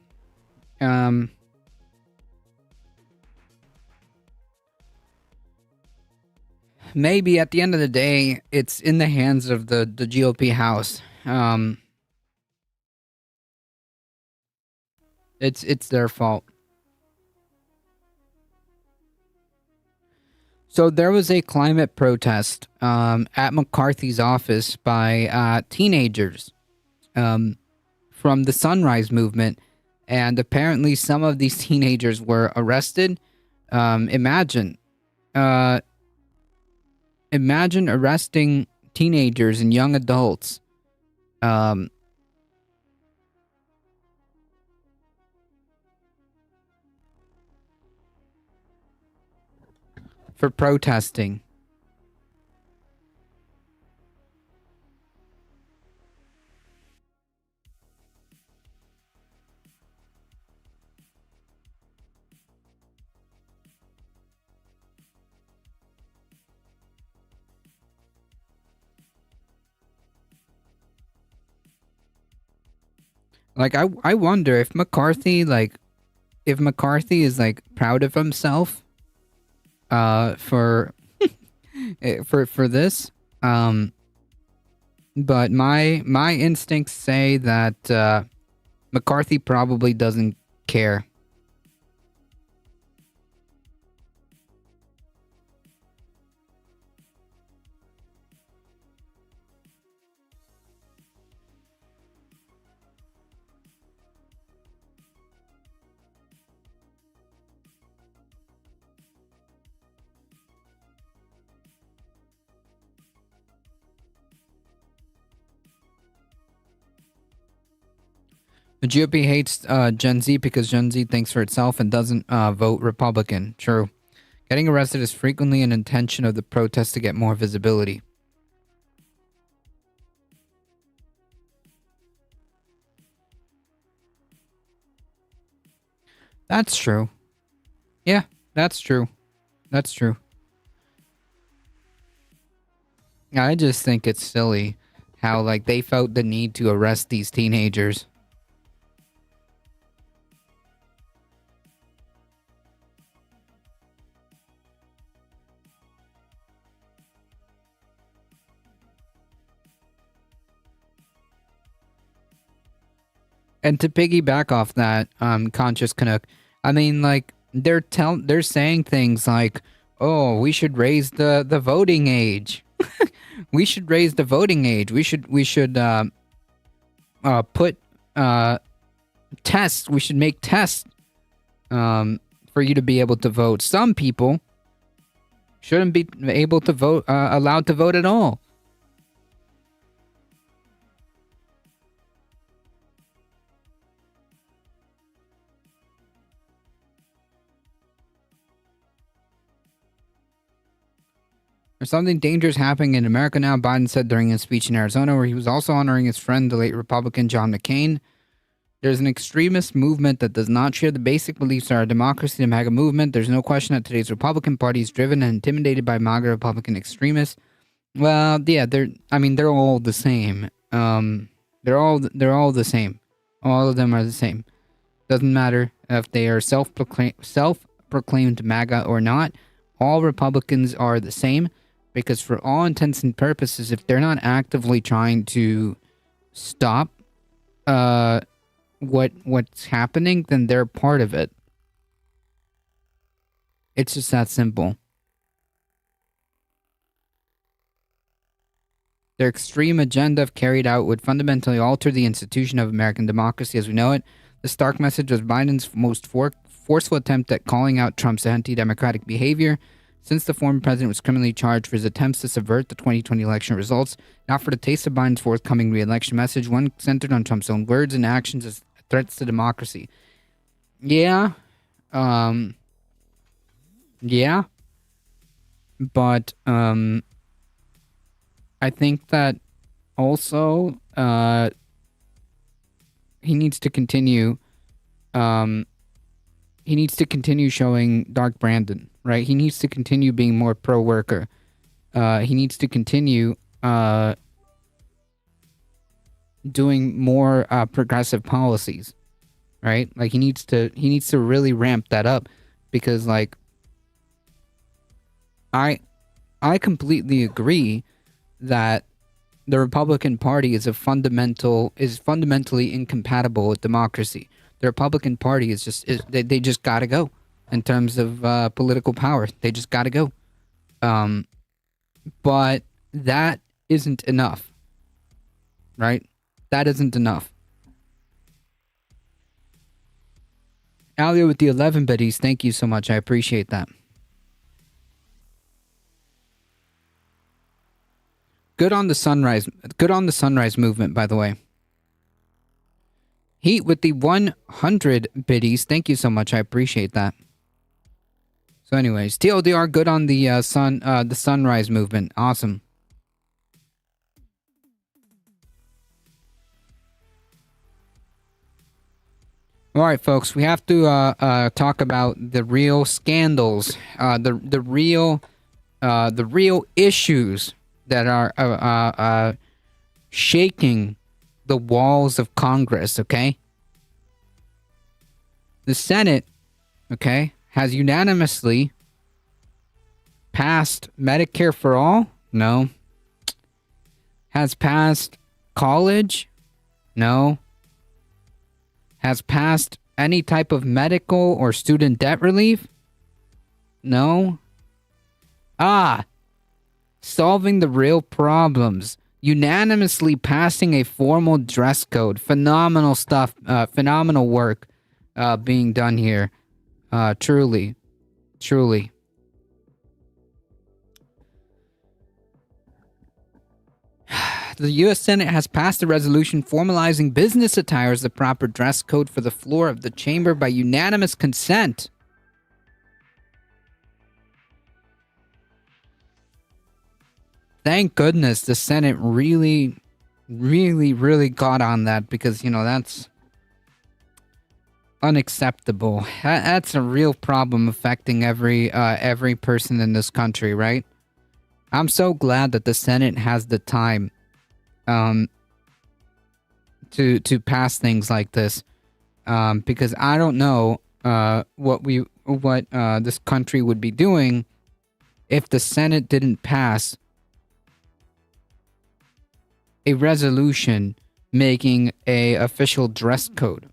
S2: Maybe at the end of the day, it's in the hands of the GOP House. It's their fault. So there was a climate protest at McCarthy's office by teenagers from the Sunrise Movement, and apparently some of these teenagers were arrested. Imagine arresting teenagers and young adults for protesting. Like, I wonder if McCarthy, is, like, proud of himself, for this, but my instincts say that, McCarthy probably doesn't care. The GOP hates Gen Z because Gen Z thinks for itself and doesn't vote Republican. True. Getting arrested is frequently an intention of the protest to get more visibility. That's true. Yeah, that's true. That's true. I just think it's silly how, like, they felt the need to arrest these teenagers. And to piggyback off that, Conscious Canuck, I mean, like, they're saying things like, "Oh, we should raise the voting age. We should raise the voting age. We should put tests. We should make tests for you to be able to vote. Some people shouldn't be able to vote, allowed to vote at all." There's something dangerous happening in America now, Biden said during his speech in Arizona, where he was also honoring his friend, the late Republican John McCain. There's an extremist movement that does not share the basic beliefs of our democracy, the MAGA movement. There's no question that today's Republican Party is driven and intimidated by MAGA Republican extremists. Well, yeah, they're all the same. They're all the same. All of them are the same. Doesn't matter if they are self-proclaimed MAGA or not. All Republicans are the same. Because for all intents and purposes, if they're not actively trying to stop what's happening, then they're part of it. It's just that simple. Their extreme agenda, if carried out, would fundamentally alter the institution of American democracy as we know it. The stark message was Biden's most forceful attempt at calling out Trump's anti-democratic behavior. Since the former president was criminally charged for his attempts to subvert the 2020 election results, now for the taste of Biden's forthcoming re-election message, one centered on Trump's own words and actions as threats to democracy. Yeah. Yeah. But, I think that also, he needs to continue showing Dark Brandon. Right, he needs to continue being more pro-worker. He needs to continue doing more progressive policies. Right, like he needs to really ramp that up because, like, I completely agree that the Republican Party is fundamentally incompatible with democracy. The Republican Party they just gotta go. In terms of political power, they just gotta go. But that isn't enough. Right? That isn't enough. Alia with the 11 biddies, thank you so much. I appreciate that. Good on the sunrise movement, by the way. Heat with the 100 biddies, thank you so much. I appreciate that. So anyways, TLDR good on the Sunrise Movement. Awesome. All right, folks, we have to talk about the real scandals, the real issues that are shaking the walls of Congress. Okay, the Senate, okay, has unanimously passed Medicare for all. No. Has passed college. No. Has passed any type of medical or student debt relief? No. Solving the real problems. Unanimously passing a formal dress code. Phenomenal stuff. Phenomenal work being done here. Truly. Truly. The U.S. Senate has passed a resolution formalizing business attire as the proper dress code for the floor of the chamber by unanimous consent. Thank goodness the Senate really got on that, because, you know, that's unacceptable. That's a real problem affecting every person in this country, right? I'm so glad that the Senate has the time to pass things like this, because I don't know what this country would be doing if the Senate didn't pass a resolution making a official dress code.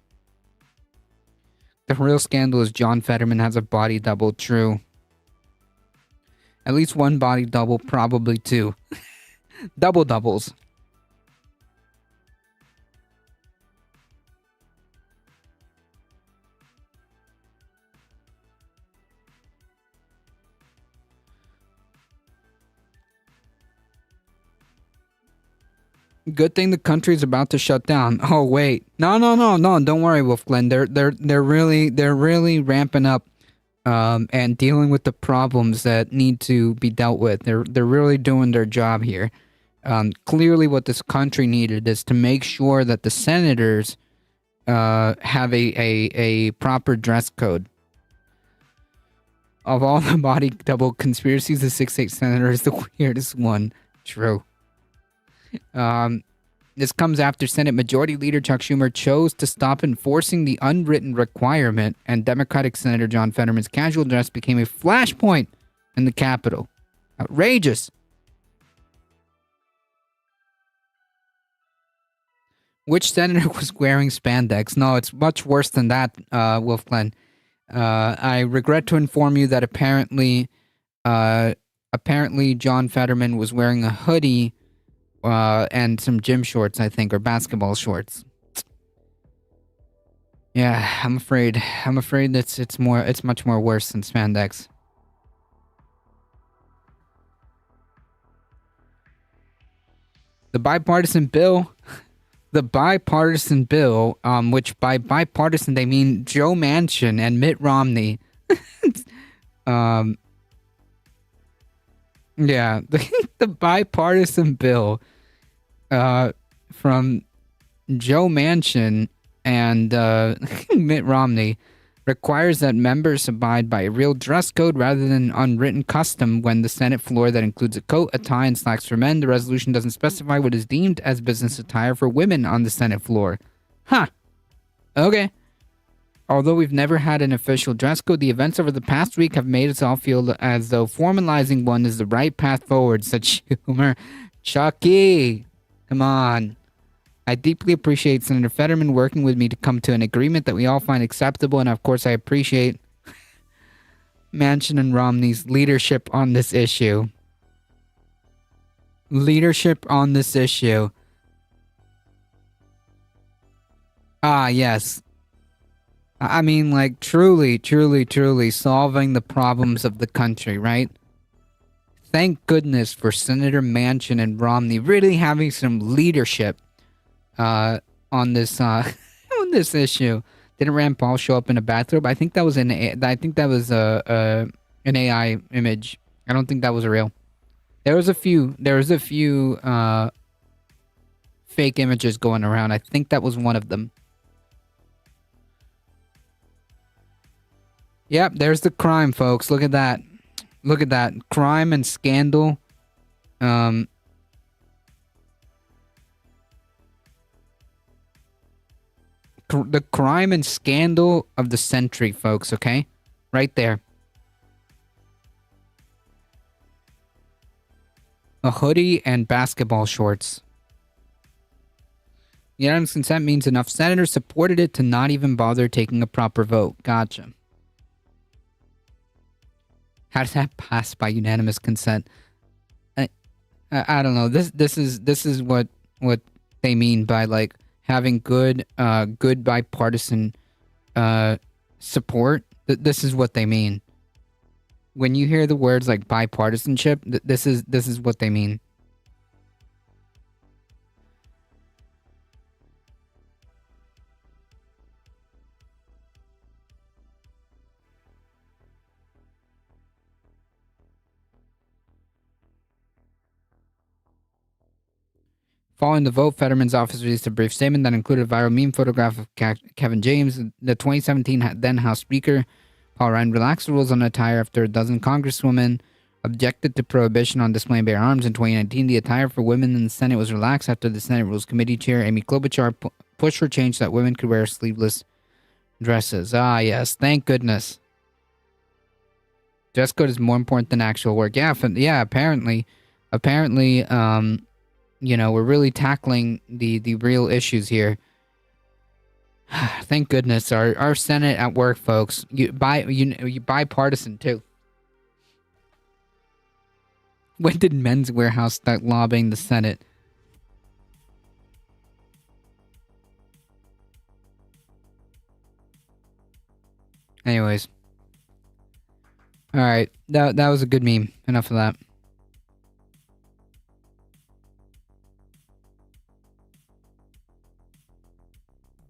S2: The real scandal is John Fetterman has a body double. True. At least one body double, probably two. Double doubles. Good thing the country's about to shut down. Oh wait, no! Don't worry, Wolf Glenn. They're really ramping up, and dealing with the problems that need to be dealt with. They're really doing their job here. Clearly, what this country needed is to make sure that the senators have a proper dress code. Of all the body double conspiracies, the 6'8" senator is the weirdest one. True. This comes after Senate Majority Leader Chuck Schumer chose to stop enforcing the unwritten requirement, and Democratic Senator John Fetterman's casual dress became a flashpoint in the Capitol. Outrageous. Which senator was wearing spandex? No, it's much worse than that, Wolf Glenn. I regret to inform you that apparently John Fetterman was wearing a hoodie and some gym shorts, I think, or basketball shorts. Yeah, I'm afraid it's much more worse than spandex. The bipartisan bill, which by bipartisan they mean Joe Manchin and Mitt Romney. Yeah, the bipartisan bill from Joe Manchin and Mitt Romney requires that members abide by a real dress code rather than unwritten custom when the Senate floor that includes a coat, a tie, and slacks for men. The resolution doesn't specify what is deemed as business attire for women on the Senate floor. Huh. Okay. Although we've never had an official dress code, the events over the past week have made us all feel as though formalizing one is the right path forward, said Schumer. Chucky, come on. I deeply appreciate Senator Fetterman working with me to come to an agreement that we all find acceptable, and of course I appreciate Manchin and Romney's leadership on this issue. Ah, yes. I mean, like, truly solving the problems of the country, right? Thank goodness for Senator Manchin and Romney really having some leadership on this issue. Didn't Rand Paul show up in a bathrobe? I think that was an AI image. I don't think that was real. There was a few fake images going around. I think that was one of them. Yep, there's the crime, folks. Look at that. Look at that. Crime and scandal. The crime and scandal of the century, folks, okay? Right there. A hoodie and basketball shorts. Unanimous consent means enough senators supported it to not even bother taking a proper vote. Gotcha. How does that pass by unanimous consent? I don't know. This is what they mean by like having good bipartisan support. This is what they mean. When you hear the words like bipartisanship, this is what they mean. Following the vote, Fetterman's office released a brief statement that included a viral meme photograph of Kevin James. The 2017 then House Speaker, Paul Ryan, relaxed the rules on attire after a dozen congresswomen objected to prohibition on displaying bare arms. In 2019, the attire for women in the Senate was relaxed after the Senate Rules Committee Chair Amy Klobuchar pushed for change that women could wear sleeveless dresses. Ah, yes. Thank goodness. Dress code is more important than actual work. Yeah, apparently, you know, we're really tackling the real issues here. Thank goodness. Our Senate at work, folks. You bipartisan too. When did Men's Warehouse start lobbying the Senate? Anyways. Alright. That was a good meme. Enough of that.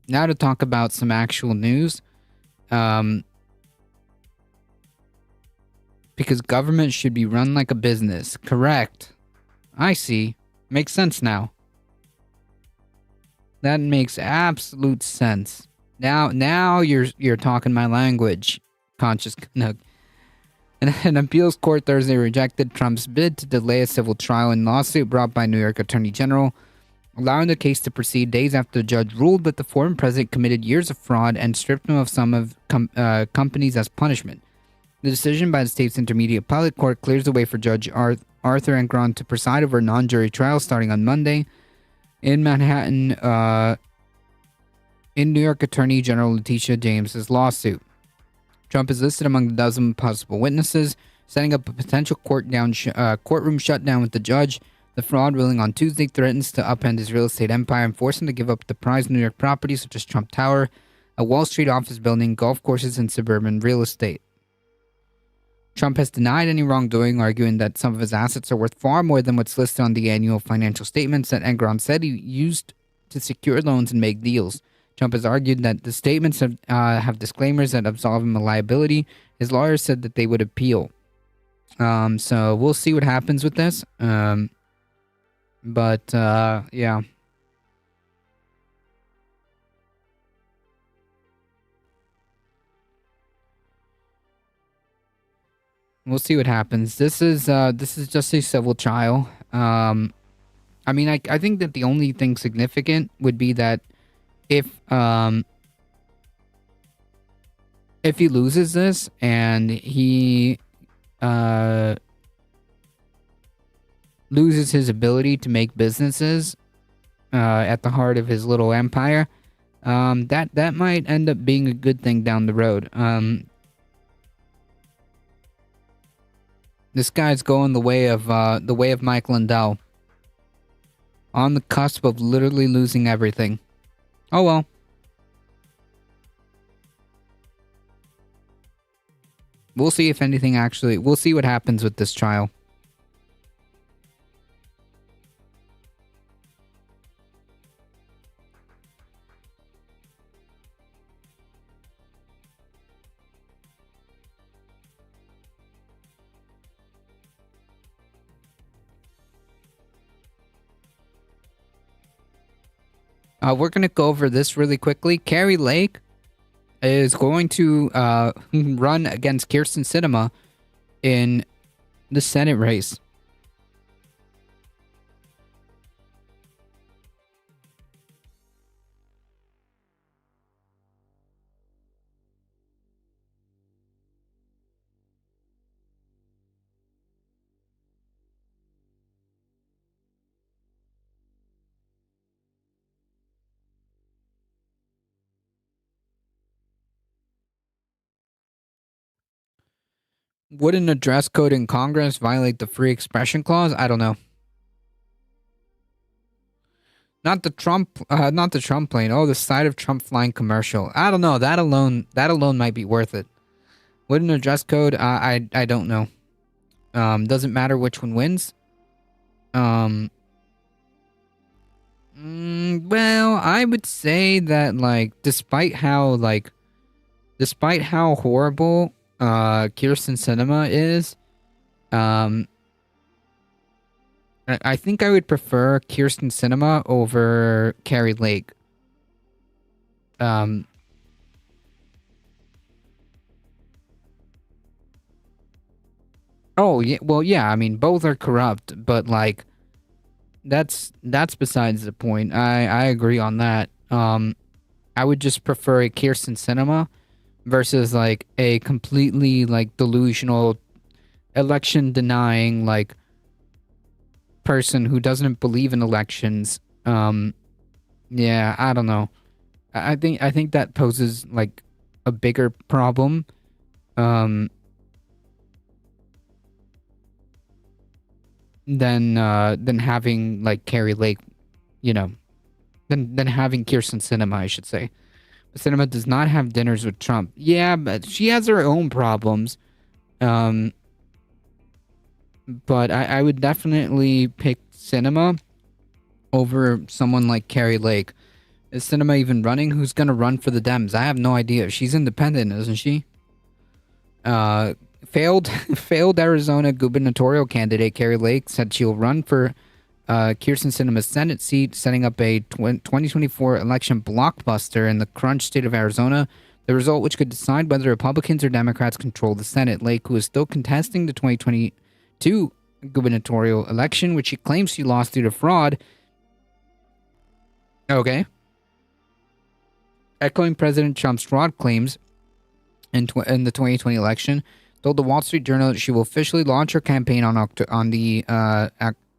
S2: Now to talk about some actual news. Because government should be run like a business. Correct. I see. Makes sense now. That makes absolute sense. Now you're talking my language, conscious Canuck. An appeals court Thursday rejected Trump's bid to delay a civil trial in lawsuit brought by New York Attorney General, allowing the case to proceed days after the judge ruled that the former president committed years of fraud and stripped him of some of companies as punishment. The decision by the state's intermediate appellate court clears the way for Judge Arthur Engron to preside over a non-jury trial starting on Monday in Manhattan in New York Attorney General Letitia James's lawsuit. Trump is listed among the dozen possible witnesses, setting up a potential courtroom shutdown with the judge. The fraud ruling on Tuesday threatens to upend his real estate empire and force him to give up the prized New York properties such as Trump Tower, a Wall Street office building, golf courses, and suburban real estate. Trump has denied any wrongdoing, arguing that some of his assets are worth far more than what's listed on the annual financial statements that Engron said he used to secure loans and make deals. Trump has argued that the statements have disclaimers that absolve him of liability. His lawyers said that they would appeal. So we'll see what happens with this. Yeah. We'll see what happens. This is just a civil trial. I mean, I think that the only thing significant would be that if he loses this and he loses his ability to make businesses at the heart of his little empire, that might end up being a good thing down the road. This guy's going the way of Mike Lindell. On the cusp of literally losing everything. Oh well. We'll see if anything we'll see what happens with this trial. We're going to go over this really quickly. Carrie Lake is going to run against Kirsten Sinema in the Senate race. Wouldn't a dress code in Congress violate the free expression clause? I don't know. Not the Trump plane. Oh, the side of Trump flying commercial. I don't know. That alone might be worth it. Wouldn't a dress code? I don't know. Doesn't matter which one wins. Well, I would say that despite how horrible Kirsten Sinema is, I think I would prefer Kirsten Sinema over Carrie Lake. Oh yeah, well yeah, I mean both are corrupt, but that's besides the point. I agree on that. I would just prefer a Kirsten Sinema versus a completely delusional election denying person who doesn't believe in elections. Yeah, I don't know. I think that poses a bigger problem. Than having Carrie Lake, than having Kirsten Sinema, I should say. But Sinema does not have dinners with Trump. Yeah, but she has her own problems. But I would definitely pick Sinema over someone like Carrie Lake. Is Sinema even running? Who's gonna run for the Dems? I have no idea. She's independent, isn't she? Failed Arizona gubernatorial candidate Carrie Lake said she'll run for Kirsten Sinema's Senate seat, setting up a 2024 election blockbuster in the crunch state of Arizona, the result which could decide whether Republicans or Democrats control the Senate. Lake, who is still contesting the 2022 gubernatorial election, which she claims she lost due to fraud. Okay. Echoing President Trump's fraud claims in the 2020 election, told the Wall Street Journal that she will officially launch her campaign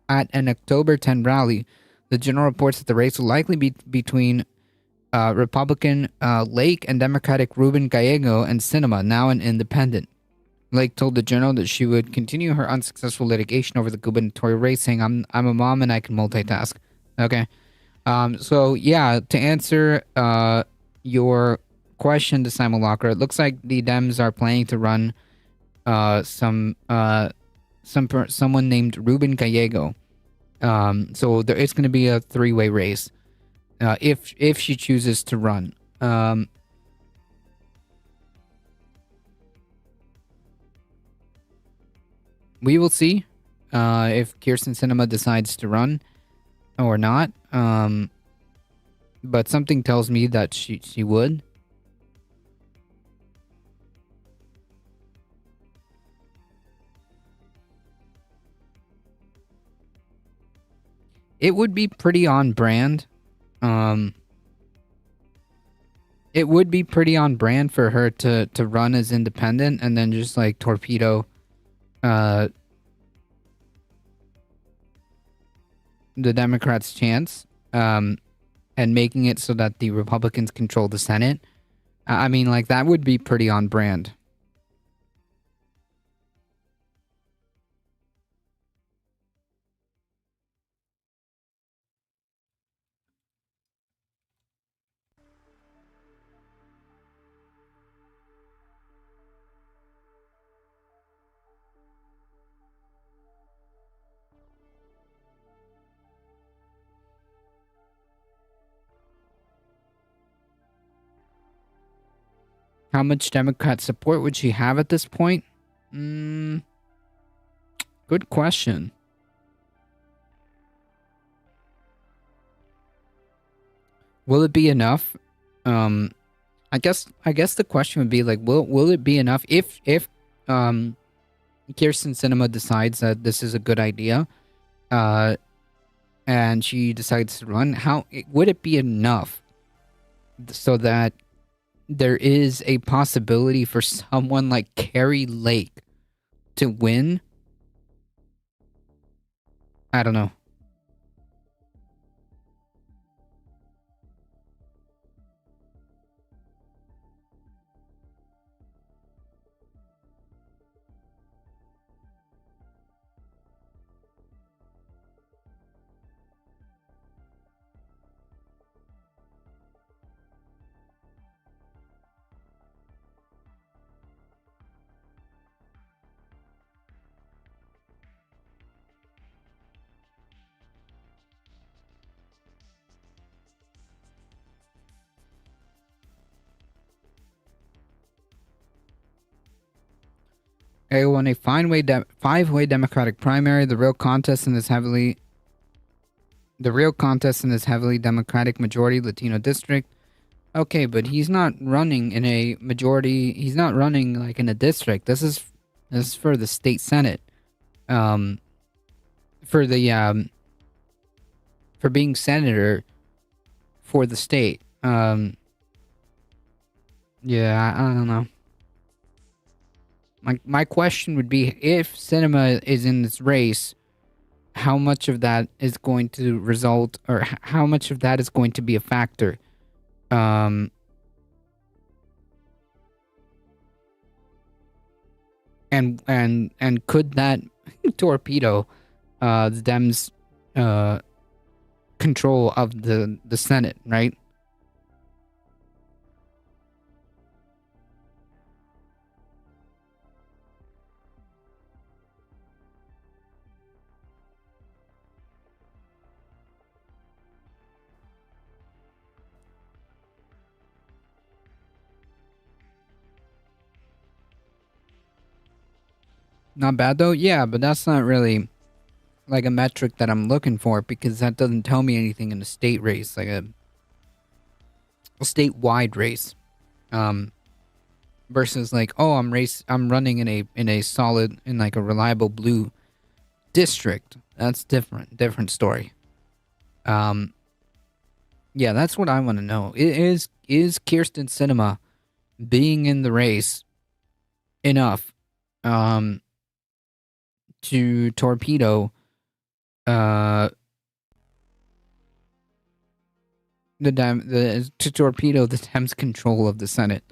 S2: at an October 10 rally. The Journal reports that the race will likely be between Republican Lake and Democratic Ruben Gallego and Sinema, now an independent. Lake told the Journal that she would continue her unsuccessful litigation over the gubernatorial race, saying, I'm a mom and I can multitask. Okay. So, yeah, to answer your question to Simulacra, it looks like the Dems are planning to run someone named Ruben Gallego. So it's going to be a three-way race if she chooses to run. We will see if Kirsten Sinema decides to run or not. But something tells me that she would. It would be pretty on brand. It would be pretty on brand for her to run as independent and then just torpedo the Democrats' chance, and making it so that the Republicans control the Senate. I mean, that would be pretty on brand. How much Democrat support would she have at this point? Good question. will it be enough? I guess the question would be like, will it be enough if Kyrsten Sinema decides that this is a good idea, and she decides to run? Would it be enough so that there is a possibility for someone like Carrie Lake to win? I don't know. They won a five-way Democratic primary. The real contest in this heavily Democratic majority Latino district. Okay, but he's not running in a majority. He's not running like in a district. This is for the state senate. For being senator for the state. Yeah, I don't know. My question would be, if Sinema is in this race, how much of that is going to result, or how much of that is going to be a factor? And could that torpedo the Dems' control of the Senate, right? Not bad though? Yeah, but that's not really like a metric that I'm looking for, because that doesn't tell me anything in a state race, like a statewide race. Versus like, oh, I'm running in a solid, in like a reliable blue district. That's different story. Yeah, that's what I want to know. Is Kyrsten Sinema being in the race enough to torpedo to torpedo the Dems' control of the Senate?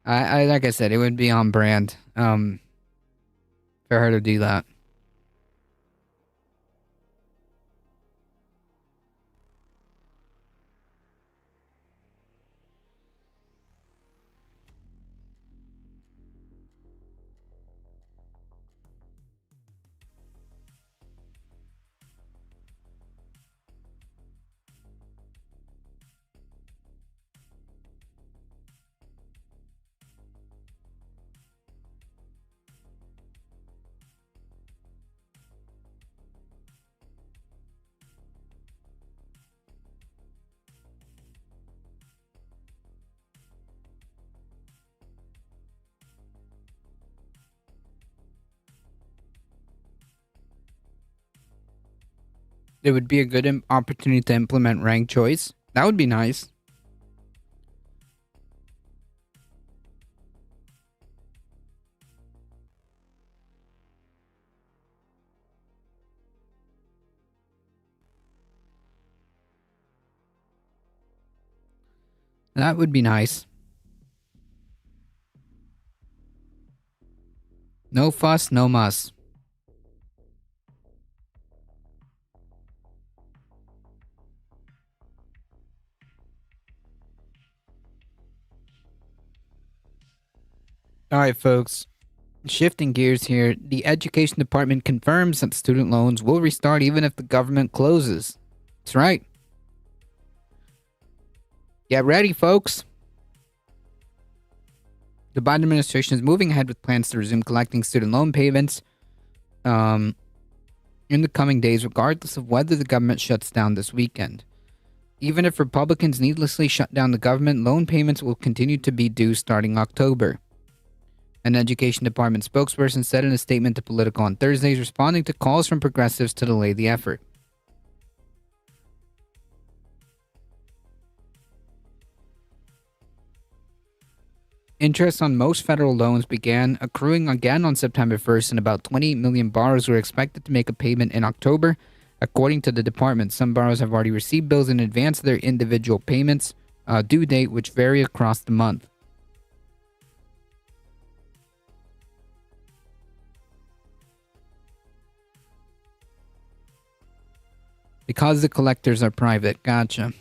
S2: I like I said, it would be on brand for her to do that. It would be a good opportunity to implement ranked choice. That would be nice. That would be nice. No fuss, no muss. All right, folks. Shifting gears here, the Education Department confirms that student loans will restart even if the government closes. That's right. Get ready, folks. The Biden administration is moving ahead with plans to resume collecting student loan payments in the coming days, regardless of whether the government shuts down this weekend. Even if Republicans needlessly shut down the government, loan payments will continue to be due starting October. An Education Department spokesperson said in a statement to Politico on Thursday, responding to calls from progressives to delay the effort. Interest on most federal loans began accruing again on September 1st, and about 28 million borrowers were expected to make a payment in October. According to the department, some borrowers have already received bills in advance of their individual payments due date, which vary across the month. Because the collectors are private. Gotcha.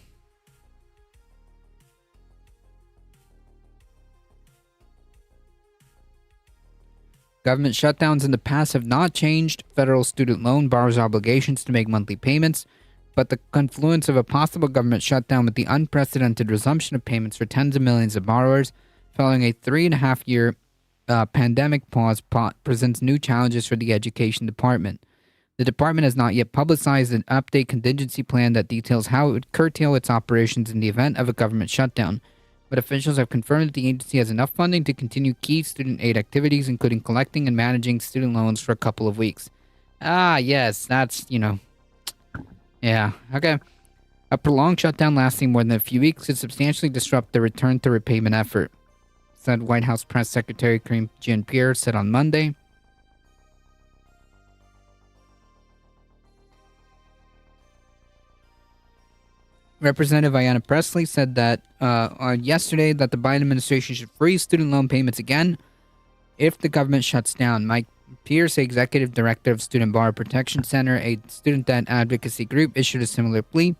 S2: Government shutdowns in the past have not changed federal student loan borrowers' obligations to make monthly payments, but the confluence of a possible government shutdown with the unprecedented resumption of payments for tens of millions of borrowers following a 3.5-year pandemic pause presents new challenges for the Education Department. The department has not yet publicized an update contingency plan that details how it would curtail its operations in the event of a government shutdown, but officials have confirmed that the agency has enough funding to continue key student aid activities, including collecting and managing student loans for a couple of weeks. Ah, yes, that's, yeah, okay. A prolonged shutdown lasting more than a few weeks could substantially disrupt the return to repayment effort, said White House Press Secretary Karine Jean-Pierre said on Monday. Representative Ayanna Pressley said that yesterday that the Biden administration should freeze student loan payments again if the government shuts down. Mike Pierce, executive director of Student Borrower Protection Center, a student debt advocacy group, issued a similar plea.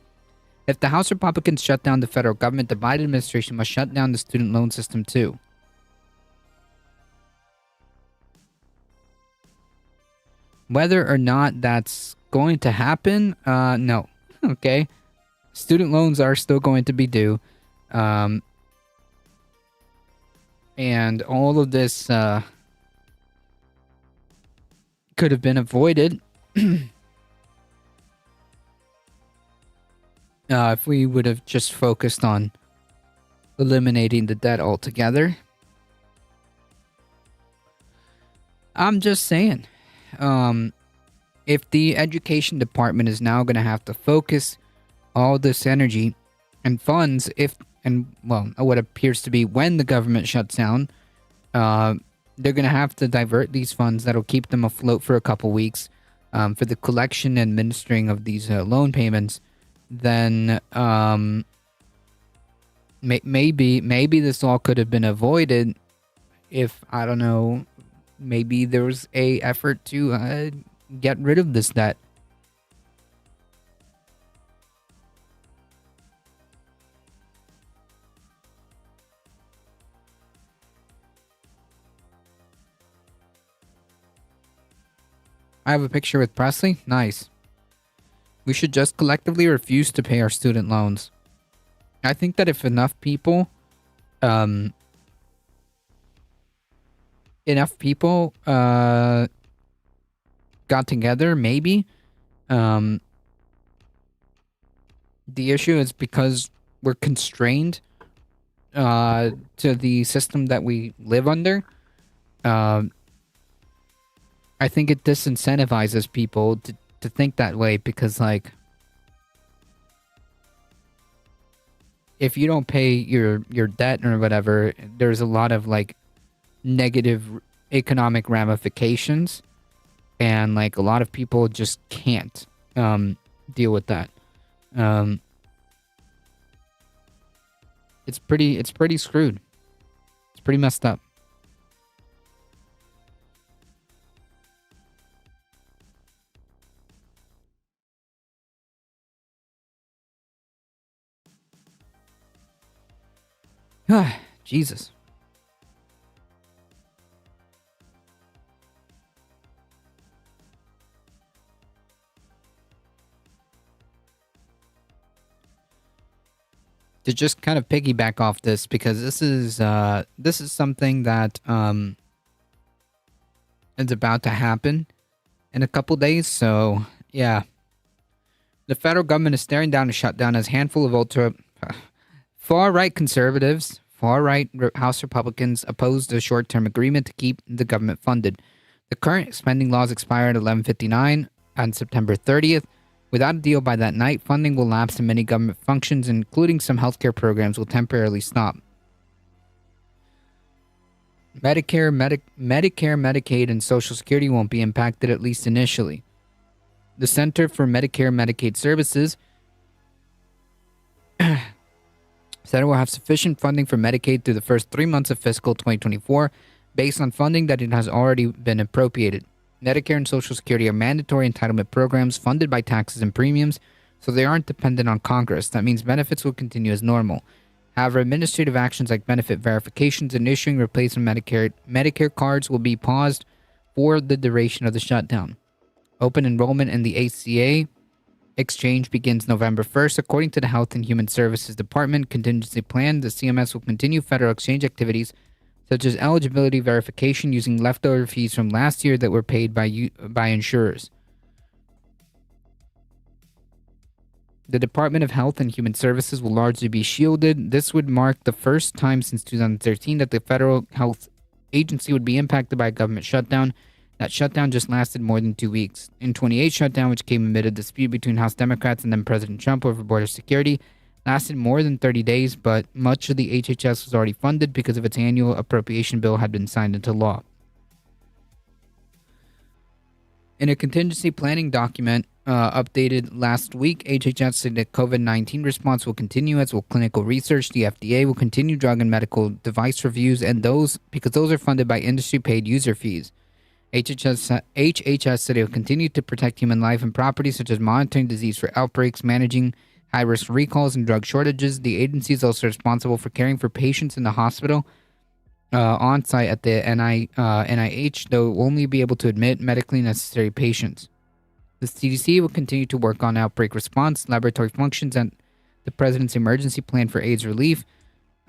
S2: If the House Republicans shut down the federal government, the Biden administration must shut down the student loan system too. Whether or not that's going to happen, no. Okay. Student loans are still going to be due. And all of this could have been avoided if we would have just focused on eliminating the debt altogether. I'm just saying, if the Education Department is now going to have to focus all this energy and funds what appears to be when the government shuts down, they're going to have to divert these funds that'll keep them afloat for a couple weeks for the collection and administering of these loan payments. Then maybe this all could have been avoided if, I don't know, maybe there was a effort to get rid of this debt. I have a picture with Presley. Nice. We should just collectively refuse to pay our student loans. I think that if enough people got together, maybe. The issue is because we're constrained to the system that we live under. I think it disincentivizes people to think that way because, like, if you don't pay your debt or whatever, there's a lot of, like, negative economic ramifications, and, like, a lot of people just can't deal with that. It's pretty screwed. It's pretty messed up. Jesus. To just kind of piggyback off this, because this is something that is about to happen in a couple days. So yeah, The federal government is staring down a shutdown as a handful of ultra far-right conservatives, far-right House Republicans opposed a short-term agreement to keep the government funded. The current spending laws expire at 11:59 on September 30th. Without a deal by that night, funding will lapse and many government functions, including some healthcare programs, will temporarily stop. Medicare, Medicaid, and Social Security won't be impacted, at least initially. The Center for Medicare and Medicaid Services said it will have sufficient funding for Medicaid through the first 3 months of fiscal 2024, based on funding that it has already been appropriated. Medicare and Social Security are mandatory entitlement programs funded by taxes and premiums, so they aren't dependent on Congress. That means benefits will continue as normal. However, administrative actions like benefit verifications and issuing replacement Medicare cards will be paused for the duration of the shutdown. Open enrollment in the ACA exchange begins November 1st. According to the Health and Human Services Department contingency plan, the CMS will continue federal exchange activities such as eligibility verification using leftover fees from last year that were paid by insurers. The Department of Health and Human Services will largely be shielded. This would mark the first time since 2013 that the federal health agency would be impacted by a government shutdown. That shutdown just lasted more than 2 weeks. In 2028 shutdown, which came amid a dispute between House Democrats and then President Trump over border security, lasted more than 30 days, but much of the HHS was already funded because of its annual appropriation bill had been signed into law. In a contingency planning document updated last week, HHS said that COVID-19 response will continue, as will clinical research. The FDA will continue drug and medical device reviews, and those are funded by industry-paid user fees. HHS said it will continue to protect human life and property, such as monitoring disease for outbreaks, managing high-risk recalls, and drug shortages. The agency is also responsible for caring for patients in the hospital on-site at the NIH, though it will only be able to admit medically necessary patients. The CDC will continue to work on outbreak response, laboratory functions, and the President's Emergency Plan for AIDS Relief,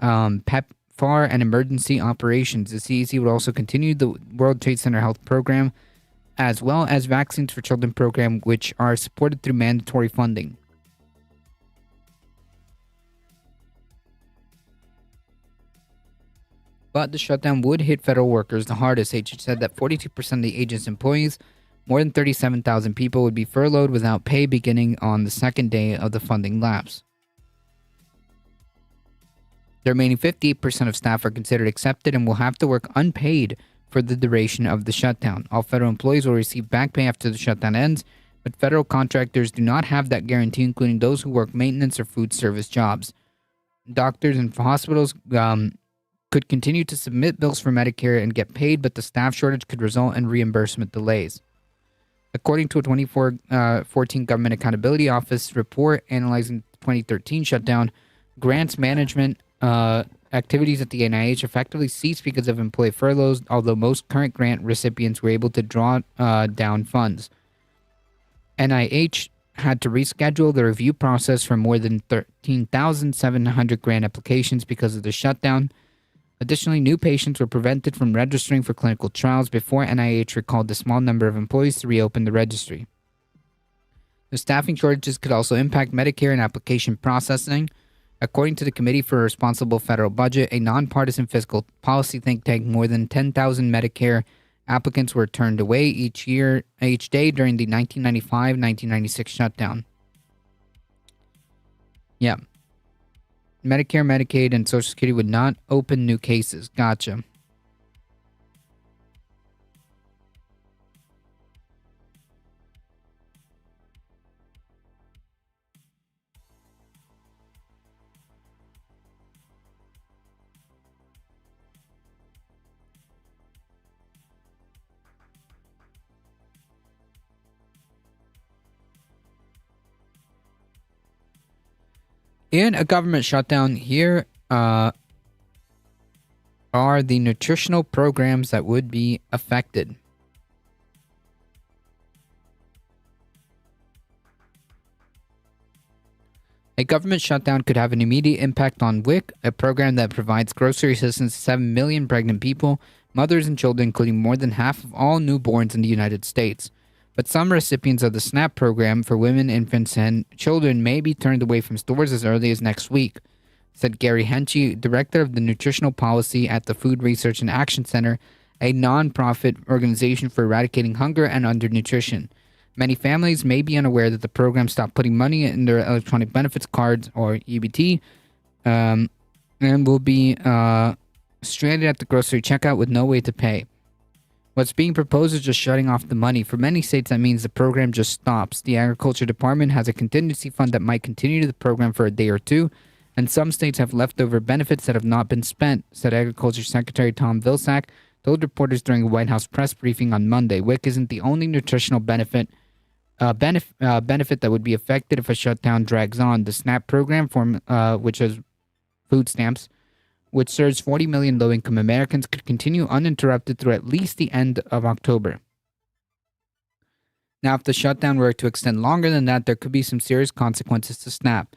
S2: PEPFAR, and emergency operations. The CDC will also continue the World Trade Center Health Program, as well as Vaccines for Children program, which are supported through mandatory funding. But the shutdown would hit federal workers the hardest. HHS said that 42% of the agency's employees, more than 37,000 people, would be furloughed without pay beginning on the second day of the funding lapse. The remaining 58% of staff are considered accepted and will have to work unpaid for the duration of the shutdown. All federal employees will receive back pay after the shutdown ends, but federal contractors do not have that guarantee, including those who work maintenance or food service jobs. Doctors and hospitals could continue to submit bills for Medicare and get paid, but the staff shortage could result in reimbursement delays. According to a 2014 Government Accountability Office report analyzing the 2013 shutdown, grants management activities at the NIH effectively ceased because of employee furloughs, although most current grant recipients were able to draw down funds. NIH had to reschedule the review process for more than 13,700 grant applications because of the shutdown. Additionally, new patients were prevented from registering for clinical trials before NIH recalled the small number of employees to reopen the registry. The staffing shortages could also impact Medicare and application processing. According to the Committee for a Responsible Federal Budget, a nonpartisan fiscal policy think tank, more than 10,000 Medicare applicants were turned away each day during the 1995-1996 shutdown. Yeah. Medicare, Medicaid, and Social Security would not open new cases. Gotcha. In a government shutdown, here are the nutritional programs that would be affected. A government shutdown could have an immediate impact on WIC, a program that provides grocery assistance to 7 million pregnant people, mothers and children, including more than half of all newborns in the United States. But some recipients of the SNAP program for women, infants, and children may be turned away from stores as early as next week, said Gary Henchy, director of the nutritional policy at the Food Research and Action Center, a nonprofit organization for eradicating hunger and undernutrition. Many families may be unaware that the program stopped putting money in their electronic benefits cards, or EBT, and will be stranded at the grocery checkout with no way to pay. What's being proposed is just shutting off the money. For many states, that means the program just stops. The Agriculture Department has a contingency fund that might continue the program for a day or two, and some states have leftover benefits that have not been spent, said Agriculture Secretary Tom Vilsack told reporters during a White House press briefing on Monday. WIC isn't the only nutritional benefit that would be affected if a shutdown drags on. The SNAP program, which is food stamps, which serves 40 million low-income Americans, could continue uninterrupted through at least the end of October. Now, if the shutdown were to extend longer than that, there could be some serious consequences to SNAP.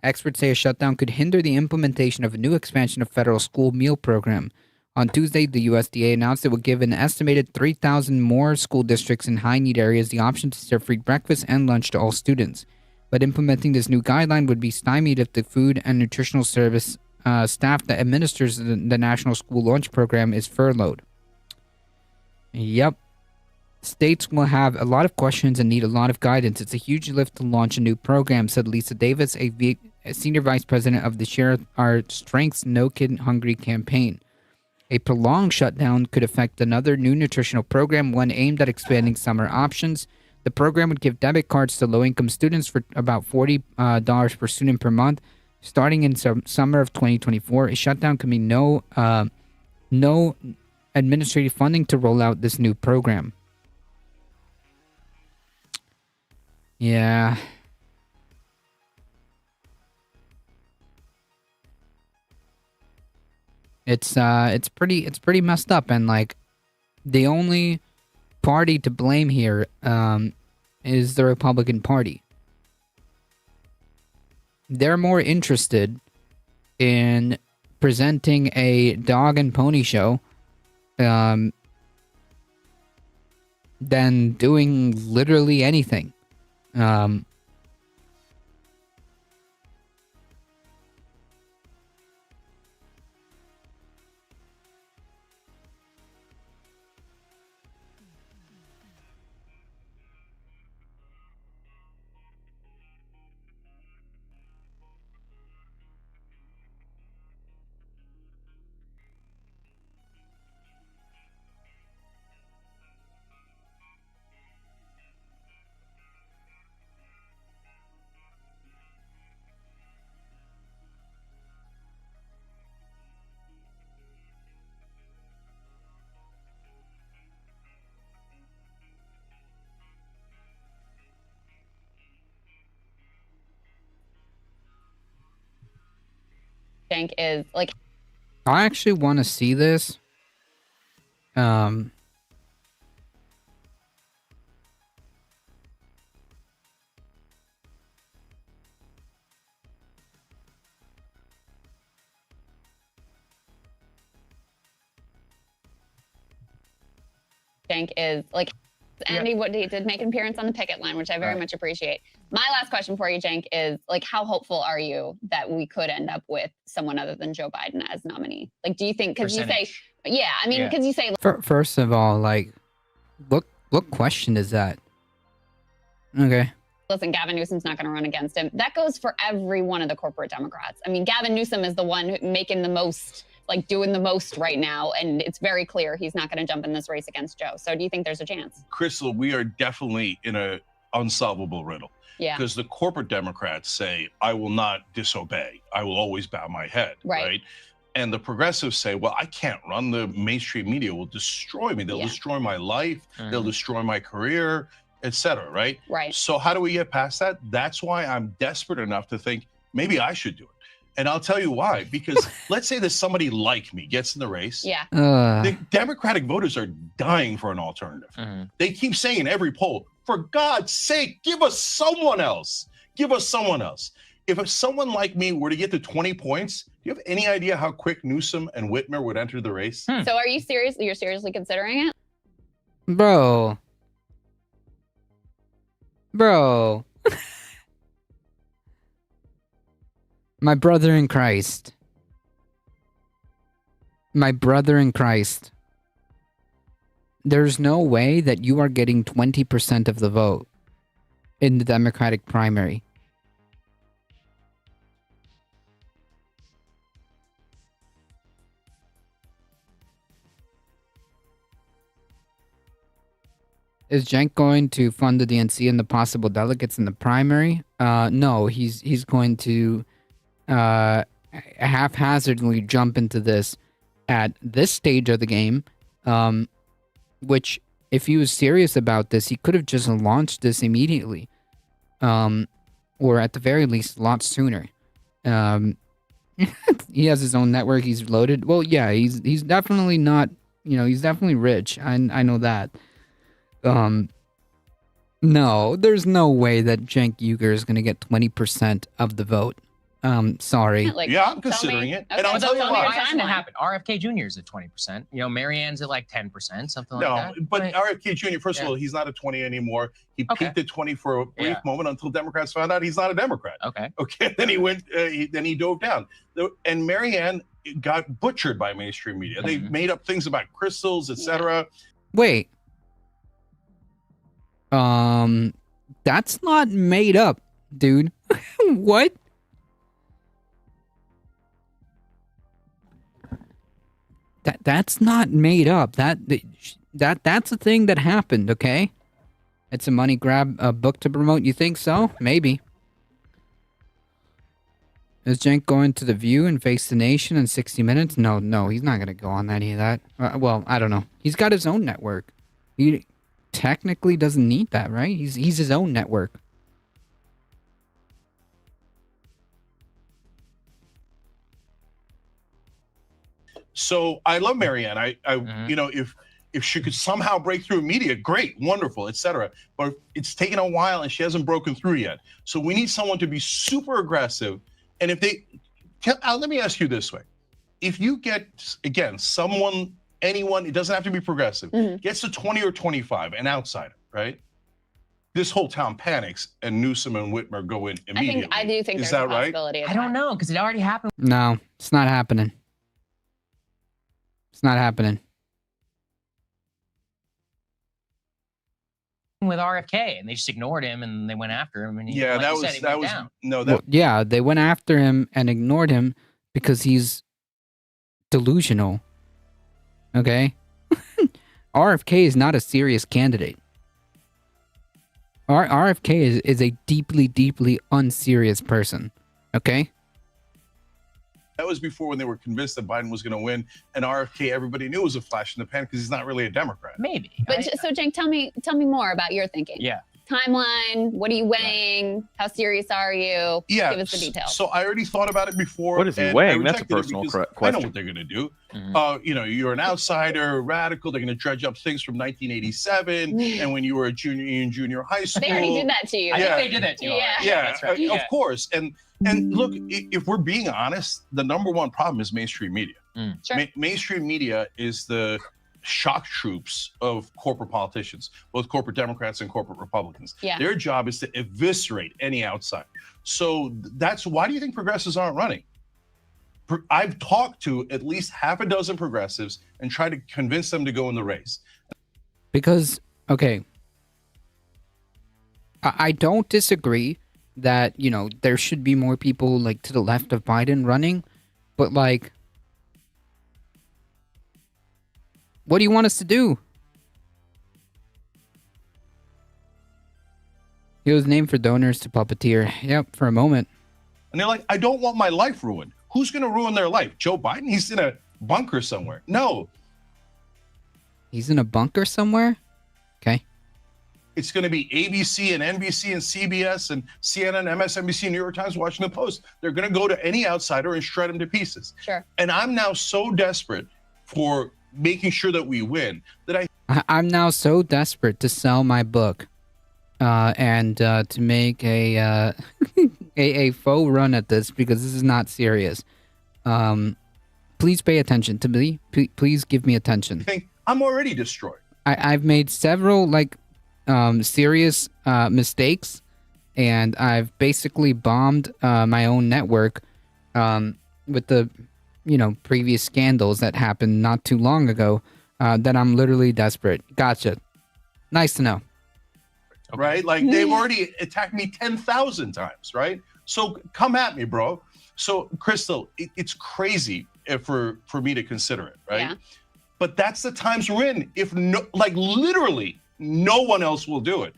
S2: Experts say a shutdown could hinder the implementation of a new expansion of federal school meal program. On Tuesday, the USDA announced it would give an estimated 3,000 more school districts in high-need areas the option to serve free breakfast and lunch to all students. But implementing this new guideline would be stymied if the Food and Nutritional Service staff that administers the National School Lunch Program is furloughed. Yep. States will have a lot of questions and need a lot of guidance. It's a huge lift to launch a new program, said Lisa Davis, a senior vice president of the Share Our Strengths No Kid Hungry campaign. A prolonged shutdown could affect another new nutritional program, one aimed at expanding summer options. The program would give debit cards to low-income students for about $40 per student per month, starting in summer of 2024. A shutdown could mean no administrative funding to roll out this new program. Yeah. It's pretty messed up, and like the only party to blame here is the Republican Party. They're more interested in presenting a dog and pony show than doing literally anything.
S15: Think is like,
S2: I actually want to see this.
S15: Cenk is like, Andy, what he did make an appearance on the picket line, which I very much appreciate. My last question for you, Cenk, is like, how hopeful are you that we could end up with someone other than Joe Biden as nominee? Like, do you think, because you say, yeah, I mean, because you say,
S2: First of all, like, what question is that? Okay.
S15: listen, Gavin Newsom's not going to run against him. That goes for every one of the corporate Democrats. I mean, Gavin Newsom is the one making the most, like doing the most right now. And it's very clear he's not going to jump in this race against Joe. So do you think there's a chance?
S16: Crystal, we are definitely in a unsolvable riddle.
S15: Yeah.
S16: Because the corporate Democrats say, I will not disobey. I will always bow my head.
S15: Right.
S16: And the progressives say, well, I can't run. The mainstream media will destroy me. They'll destroy my life. They'll destroy my career, etc. Right?
S15: Right.
S16: So how do we get past that? That's why I'm desperate enough to think maybe I should do it. And I'll tell you why. Because let's say that somebody like me gets in the race.
S15: Yeah.
S16: The Democratic voters are dying for an alternative. They keep saying in every poll, for God's sake, give us someone else. Give us someone else. If someone like me were to get to 20 points, do you have any idea how quick Newsom and Whitmer would enter the race?
S15: So are you serious? You're seriously considering it?
S2: Bro. Bro. My brother in Christ. My brother in Christ. There's no way that you are getting 20% of the vote in the Democratic primary. Is Cenk going to fund the DNC and the possible delegates in the primary? No, he's going to haphazardly jump into this at this stage of the game, which, if he was serious about this, he could have just launched this immediately, or at the very least, a lot sooner. He has his own network. He's loaded. Well, yeah, he's definitely not. He's definitely rich. I know that. No, there's no way that Cenk Uygur is going to get 20% of the vote. Sorry.
S16: Yeah, I'm considering it. And I'll tell you why.
S17: Why hasn't it happened? RFK Jr. is at 20%. Marianne's at like 10%, something like that.
S16: No, but RFK Jr., first of all, he's not at 20 anymore. He peaked at 20 for a brief moment until Democrats found out he's not a Democrat. Okay. Then he went. Then he dove down. And Marianne got butchered by mainstream media. They made up things about crystals, etc.
S2: Wait. That's not made up, dude. What? That's not made up. That's a thing that happened, okay? It's a money grab, a book to promote. You think so? Maybe. Is Cenk going to The View and Face the Nation in 60 Minutes? No, he's not going to go on any of that. Well, I don't know. He's got his own network. He technically doesn't need that, right? He's his own network.
S16: So I love Marianne. I if she could somehow break through media, great, wonderful, etc. But it's taken a while and she hasn't broken through yet. So we need someone to be super aggressive. And if they, let me ask you this way: if you get again anyone, it doesn't have to be progressive, gets to 20 or 25, an outsider, right? This whole town panics and Newsom and Whitmer go in immediately.
S15: I do think
S16: is
S15: there's
S16: that
S15: a possibility of
S17: I don't know, because it already happened.
S2: No, it's not happening. It's not happening.
S17: With RFK, and they just ignored him, and they went after him. And
S16: Yeah,
S17: like
S16: that
S17: you
S16: was
S17: said,
S16: that
S17: went
S16: was
S17: down.
S16: no that
S2: Well, yeah, they went after him and ignored him because he's delusional. Okay? RFK is not a serious candidate. RFK is a deeply, deeply unserious person. Okay?
S16: That was before when they were convinced that Biden was going to win, and RFK, everybody knew was a flash in the pan because he's not really a Democrat.
S17: Maybe.
S15: But so, Cenk, tell me more about your thinking.
S17: Yeah.
S15: Timeline. What are you weighing? How serious are you?
S16: Yeah.
S15: Give us the details.
S16: So I already thought about it before.
S18: What is he
S16: and
S18: weighing?
S16: I
S18: That's a
S16: rejected it
S18: personal
S16: because
S18: question.
S16: I know what they're going to do. You're an outsider, radical. They're going to dredge up things from 1987 and when you were a junior in junior high school.
S15: They already did that to you.
S17: I think they did that to you.
S15: Yeah.
S16: Yeah,
S17: That's right.
S16: of course. And look, if we're being honest, the number one problem is mainstream media.
S15: Sure.
S16: Mainstream media is the shock troops of corporate politicians, both corporate Democrats and corporate Republicans.
S15: Yeah.
S16: Their job is to eviscerate any outsider. So that's why do you think progressives aren't running? I've talked to at least half a dozen progressives and tried to convince them to go in the race.
S2: Because, okay, I don't disagree that, there should be more people, like, to the left of Biden running, but, like, what do you want us to do? He was named for donors to puppeteer. Yep, for a moment.
S16: And they're like, I don't want my life ruined. Who's going to ruin their life? Joe Biden? He's in a bunker somewhere. No.
S2: He's in a bunker somewhere? Okay.
S16: It's going to be ABC and NBC and CBS and CNN, MSNBC, New York Times, Washington Post. They're going to go to any outsider and shred him to pieces.
S15: Sure.
S16: And I'm now so desperate for making sure that we win that
S2: I'm now so desperate to sell my book and to make a a faux run at this because this is not serious. Please pay attention to me. Please give me attention.
S16: think I'm already destroyed.
S2: I've made several, like, serious mistakes, and I've basically bombed my own network with the previous scandals that happened not too long ago. That I'm literally desperate. Gotcha. Nice to know.
S16: Right? Like they've already attacked me 10,000 times, right? So come at me, bro. So Crystal, it's crazy for me to consider it, right?
S15: Yeah.
S16: But that's the times we're in. If literally no one else will do it.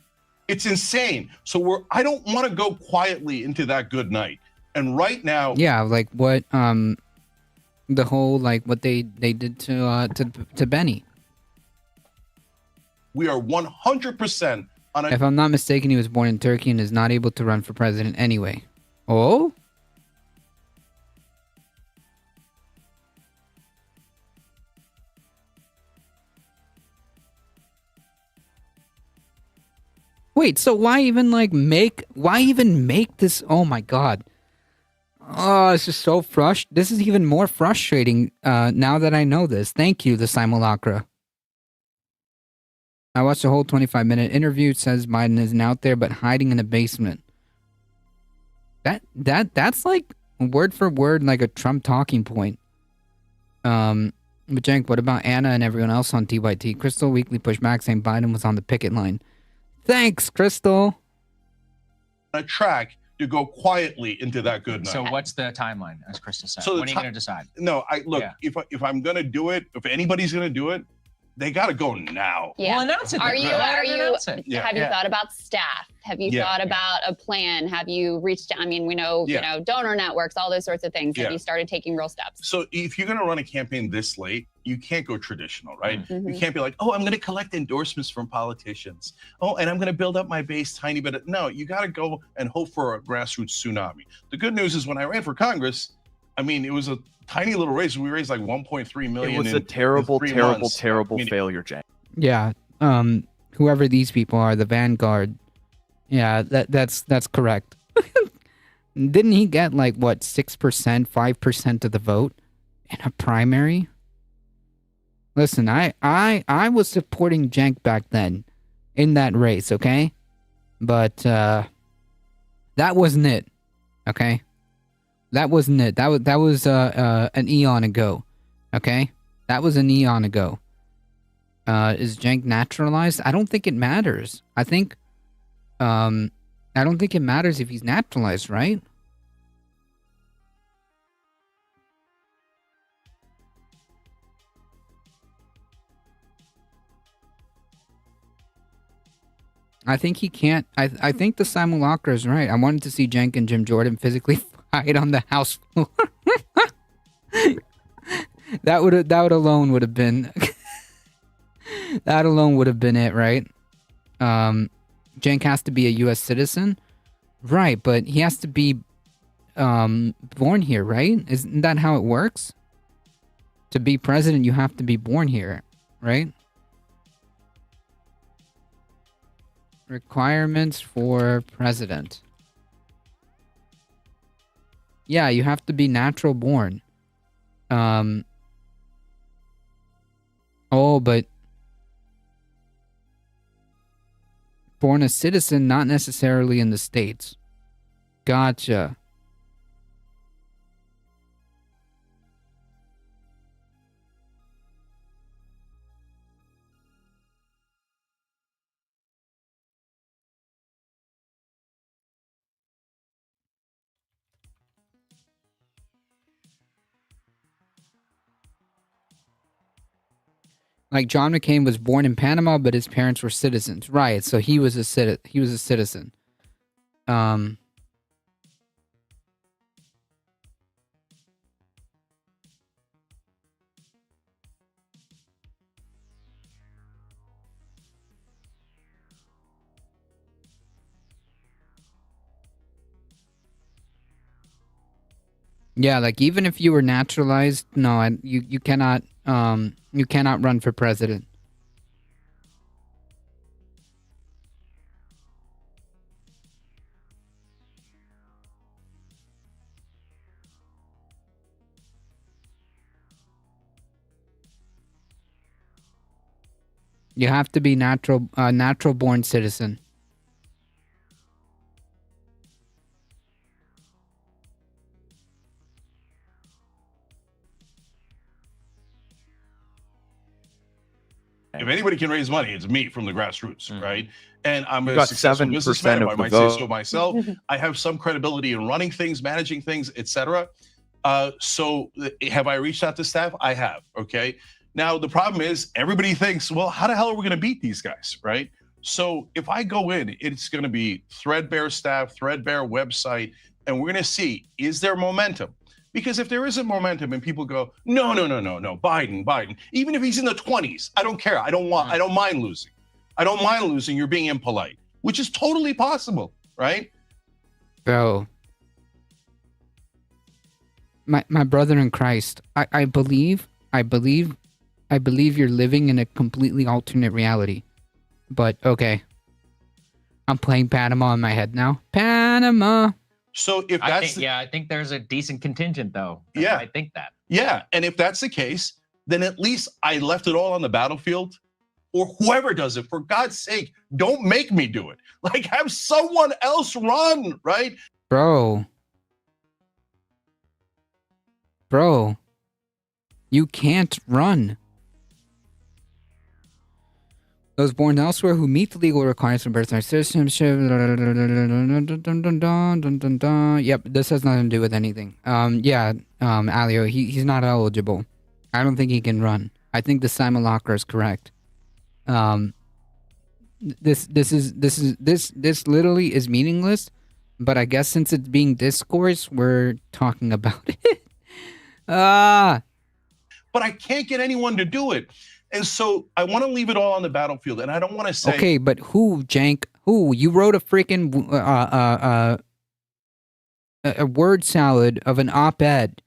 S16: It's insane. So I don't want to go quietly into that good night. And right now,
S2: Yeah, like what the whole what they did to Benny.
S16: we are 100% on a
S2: If I'm not mistaken, he was born in Turkey and is not able to run for president anyway. Oh? Wait, so why even make this? Oh my god. Oh, this is so This is even more frustrating now that I know this. Thank you, the simulacra. I watched the whole 25-minute interview. It says Biden isn't out there, but hiding in a basement. That's like word for word like a Trump talking point. But Jank, what about Anna and everyone else on TYT? Crystal Weekly pushback saying Biden was on the picket line. Thanks, Crystal.
S16: track to go quietly into that good night.
S17: So what's the timeline, as Crystal said?
S16: So the
S17: when are you
S16: ti-
S17: going to decide?
S16: No,
S17: Yeah.
S16: if I'm gonna do it, if anybody's gonna do it, they gotta go now.
S15: Yeah.
S17: Well, announce it
S15: Are
S17: then.
S15: you?
S17: Go ahead
S15: Are
S17: and
S15: you?
S17: announce it.
S16: Yeah.
S15: Have you
S17: Yeah.
S15: thought about staff? Have you
S16: Yeah.
S15: thought about a plan? Have you reached? I mean, we know
S16: Yeah.
S15: donor networks, all those sorts of things.
S16: Yeah.
S15: Have you started taking real steps?
S16: So if you're gonna run a campaign this late, you can't go traditional, right?
S15: Mhm.
S16: You can't be like, oh, I'm gonna collect endorsements from politicians. Oh, and I'm gonna build up my base tiny bit. No, you gotta go and hope for a grassroots tsunami. The good news is when I ran for Congress, I mean, it was a tiny little race. We raised like 1.3 million.
S18: It was
S16: in
S18: a terrible,
S16: 3
S18: terrible,
S16: months.
S18: terrible
S16: I mean,
S18: failure, Jay.
S2: Yeah. Whoever these people are, the Vanguard. Yeah, that's correct. Didn't he get like what 6%, 5% of the vote in a primary? Listen, I was supporting Jank back then in that race, okay? But that wasn't it. Okay? That wasn't it. That was an eon ago. Okay? That was an eon ago. Is Jank naturalized? I don't think it matters. I don't think it matters if he's naturalized, right? I think he can't. I think the simulacra is right. I wanted to see Jank and Jim Jordan physically fight on the House floor. that alone would have been that alone would have been it, right? Jank has to be a U.S. citizen, right? But he has to be born here, right? Isn't that how it works? To be president, you have to be born here, right? Requirements for president. Yeah, you have to be natural born. Oh, but born a citizen, not necessarily in the States. Gotcha. Like John McCain was born in Panama, but his parents were citizens, right? So he was a citizen. Yeah, like even if you were naturalized, no, you cannot run for president. You have to be natural born citizen.
S16: If anybody can raise money, it's me from the grassroots, right? And I'm
S18: You
S16: a
S18: got
S16: successful
S18: 7%
S16: businessman, if
S18: of
S16: I
S18: the
S16: might
S18: vote.
S16: say so myself. I have some credibility in running things, managing things, etc. So have I reached out to staff? I have, okay? Now, the problem is everybody thinks, well, how the hell are we going to beat these guys, right? So if I go in, it's going to be threadbare staff, threadbare website, and we're going to see, is there momentum? Because if there isn't momentum and people go, no, Biden, even if he's in the 20s, I don't care. I don't mind losing. I don't mind losing. You're being impolite, which is totally possible, right?
S2: Bro. My brother in Christ, I believe you're living in a completely alternate reality. But okay. I'm playing Panama in my head now. Panama.
S16: So if that's
S17: I think there's a decent contingent though.
S16: Yeah.
S17: I think that.
S16: Yeah, and if that's the case, then at least I left it all on the battlefield, or whoever does it. For God's sake, don't make me do it. Like, have someone else run, right?
S2: Bro, you can't run. Those born elsewhere who meet the legal requirements for birthright citizenship. Yep, this has nothing to do with anything. Alio, he's not eligible. I don't think he can run. I think the simulacra is correct. This literally is meaningless, but I guess since it's being discourse, we're talking about it.
S16: But I can't get anyone to do it. And so I want to leave it all on the battlefield, and I don't want to say...
S2: Okay, but who, Jank? Who? You wrote a freaking a word salad of an op-ed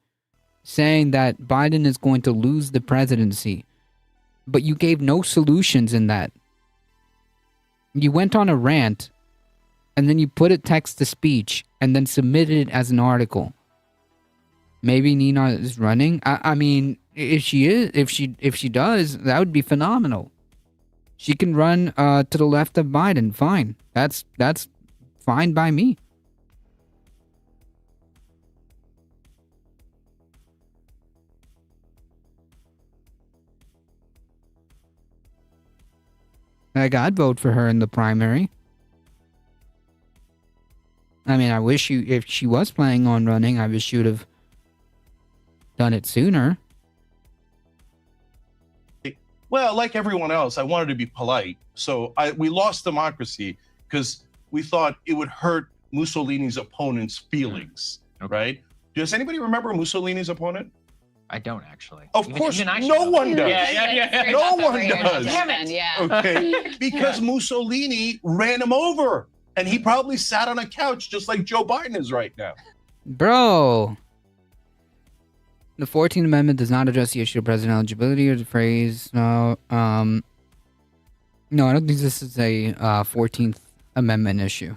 S2: saying that Biden is going to lose the presidency, but you gave no solutions in that. You went on a rant, and then you put it text to speech, and then submitted it as an article. Maybe Nina is running. I mean, if she does, that would be phenomenal. She can run to the left of Biden. Fine. That's fine by me. Like, I'd vote for her in the primary. I mean, I wish if she was planning on running, I wish she would have done it sooner.
S16: Well, like everyone else, I wanted to be polite. So we lost democracy because we thought it would hurt Mussolini's opponent's feelings, right? Does anybody remember Mussolini's opponent?
S17: I don't actually.
S16: Of course, no one does.
S17: Yeah.
S16: No one does.
S15: Damn it. Yeah.
S16: Okay, because Mussolini ran him over, and he probably sat on a couch just like Joe Biden is right now.
S2: Bro. The 14th Amendment does not address the issue of president eligibility or the phrase. No, I don't think this is a 14th Amendment issue.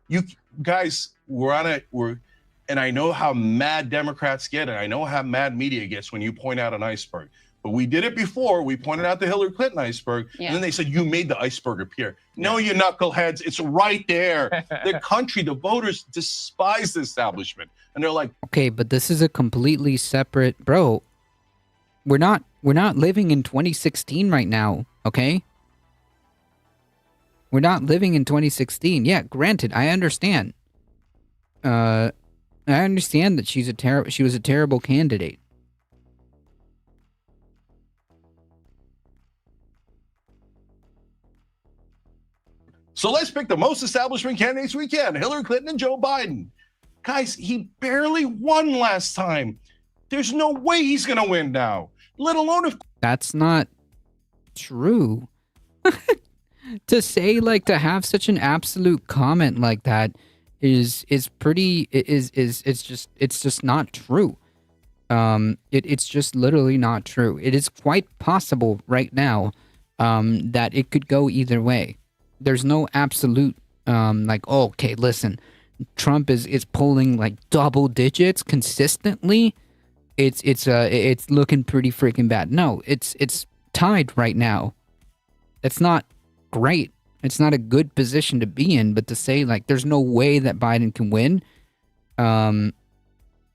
S16: You guys, and I know how mad Democrats get, and I know how mad media gets when you point out an iceberg. But we did it before. We pointed out the Hillary Clinton iceberg, and then they said, you made the iceberg appear. No, you knuckleheads, it's right there. The country, the voters despise the establishment. And they're like,
S2: okay, but this is a completely separate, bro. We're not living in 2016 right now, okay? We're not living in 2016. Yeah, granted, I understand. I understand that she was a terrible candidate.
S16: so let's pick the most establishment candidates we can, Hillary Clinton and Joe Biden. Guys, he barely won last time. There's no way he's going to win now, let alone if...
S2: That's not true. To say, like, to have such an absolute comment like that is just not true. It's just literally not true. It is quite possible right now that it could go either way. There's no absolute like, oh, okay, listen, Trump is pulling like double digits consistently, it's looking pretty freaking bad. No, it's tied right now. It's not great. It's not a good position to be in, but to say like there's no way that Biden can win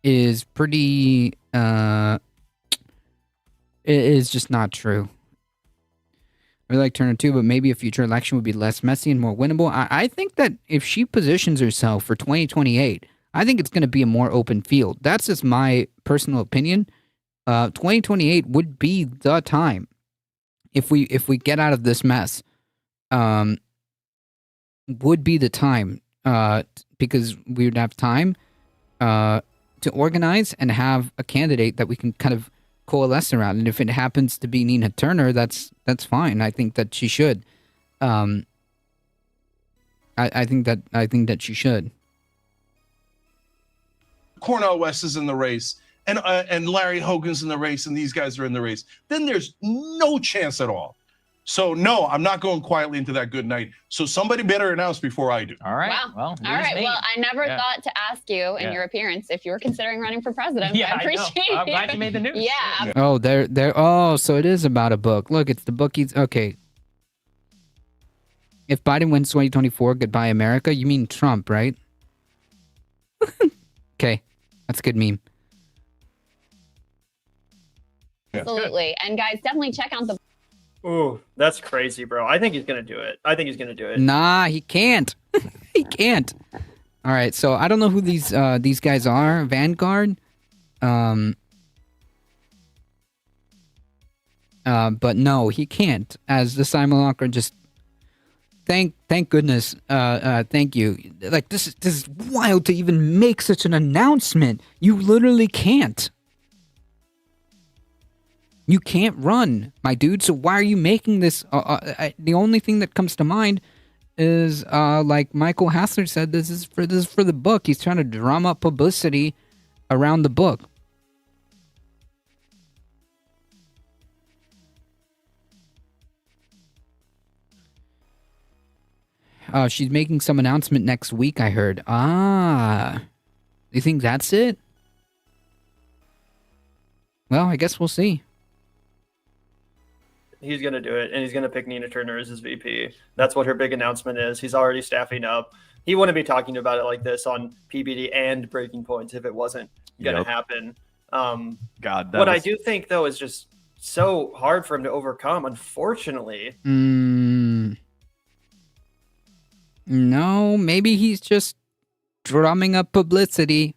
S2: is pretty is just not true. I like Turner too, but maybe a future election would be less messy and more winnable. I think that if she positions herself for 2028, I think it's going to be a more open field. That's just my personal opinion. 2028 would be the time if we get out of this mess. Would be the time because we would have time to organize and have a candidate that we can kind of coalesce around. And if it happens to be Nina Turner, that's fine. I think that she should. I think that she should.
S16: Cornel West is in the race, and Larry Hogan's in the race, and these guys are in the race. Then there's no chance at all. So no, I'm not going quietly into that good night. So somebody better announce before I do.
S17: All right.
S15: Wow.
S17: Well,
S15: All right. Well, I never thought to ask you in your appearance if you were considering running for president.
S17: Yeah,
S15: I appreciate it.
S17: I'm glad you made the news.
S15: Yeah.
S2: Oh, oh, so it is about a book. Look, it's the book he's okay. If Biden wins 2024, goodbye America, you mean Trump, right? Okay. That's a good meme.
S15: Absolutely. And guys, definitely check out the
S18: Ooh, that's crazy, bro. I think he's gonna do it. I think he's gonna do it.
S2: Nah, he can't. He can't. All right, so I don't know who these guys are. Vanguard. But no, he can't. As the simulacra just thank goodness. Thank you. Like this is wild to even make such an announcement. You literally can't. You can't run, my dude. So why are you making this? The only thing that comes to mind is like Michael Hassler said, this is for the book. He's trying to drum up publicity around the book. She's making some announcement next week, I heard. You think that's it? Well, I guess we'll see.
S18: He's gonna do it, and he's gonna pick Nina Turner as his VP. That's what her big announcement is. He's already staffing up. He wouldn't be talking about it like this on PBD and Breaking Points if it wasn't gonna happen.
S19: God,
S18: what I do think though is just so hard for him to overcome. Unfortunately.
S2: No, maybe he's just drumming up publicity.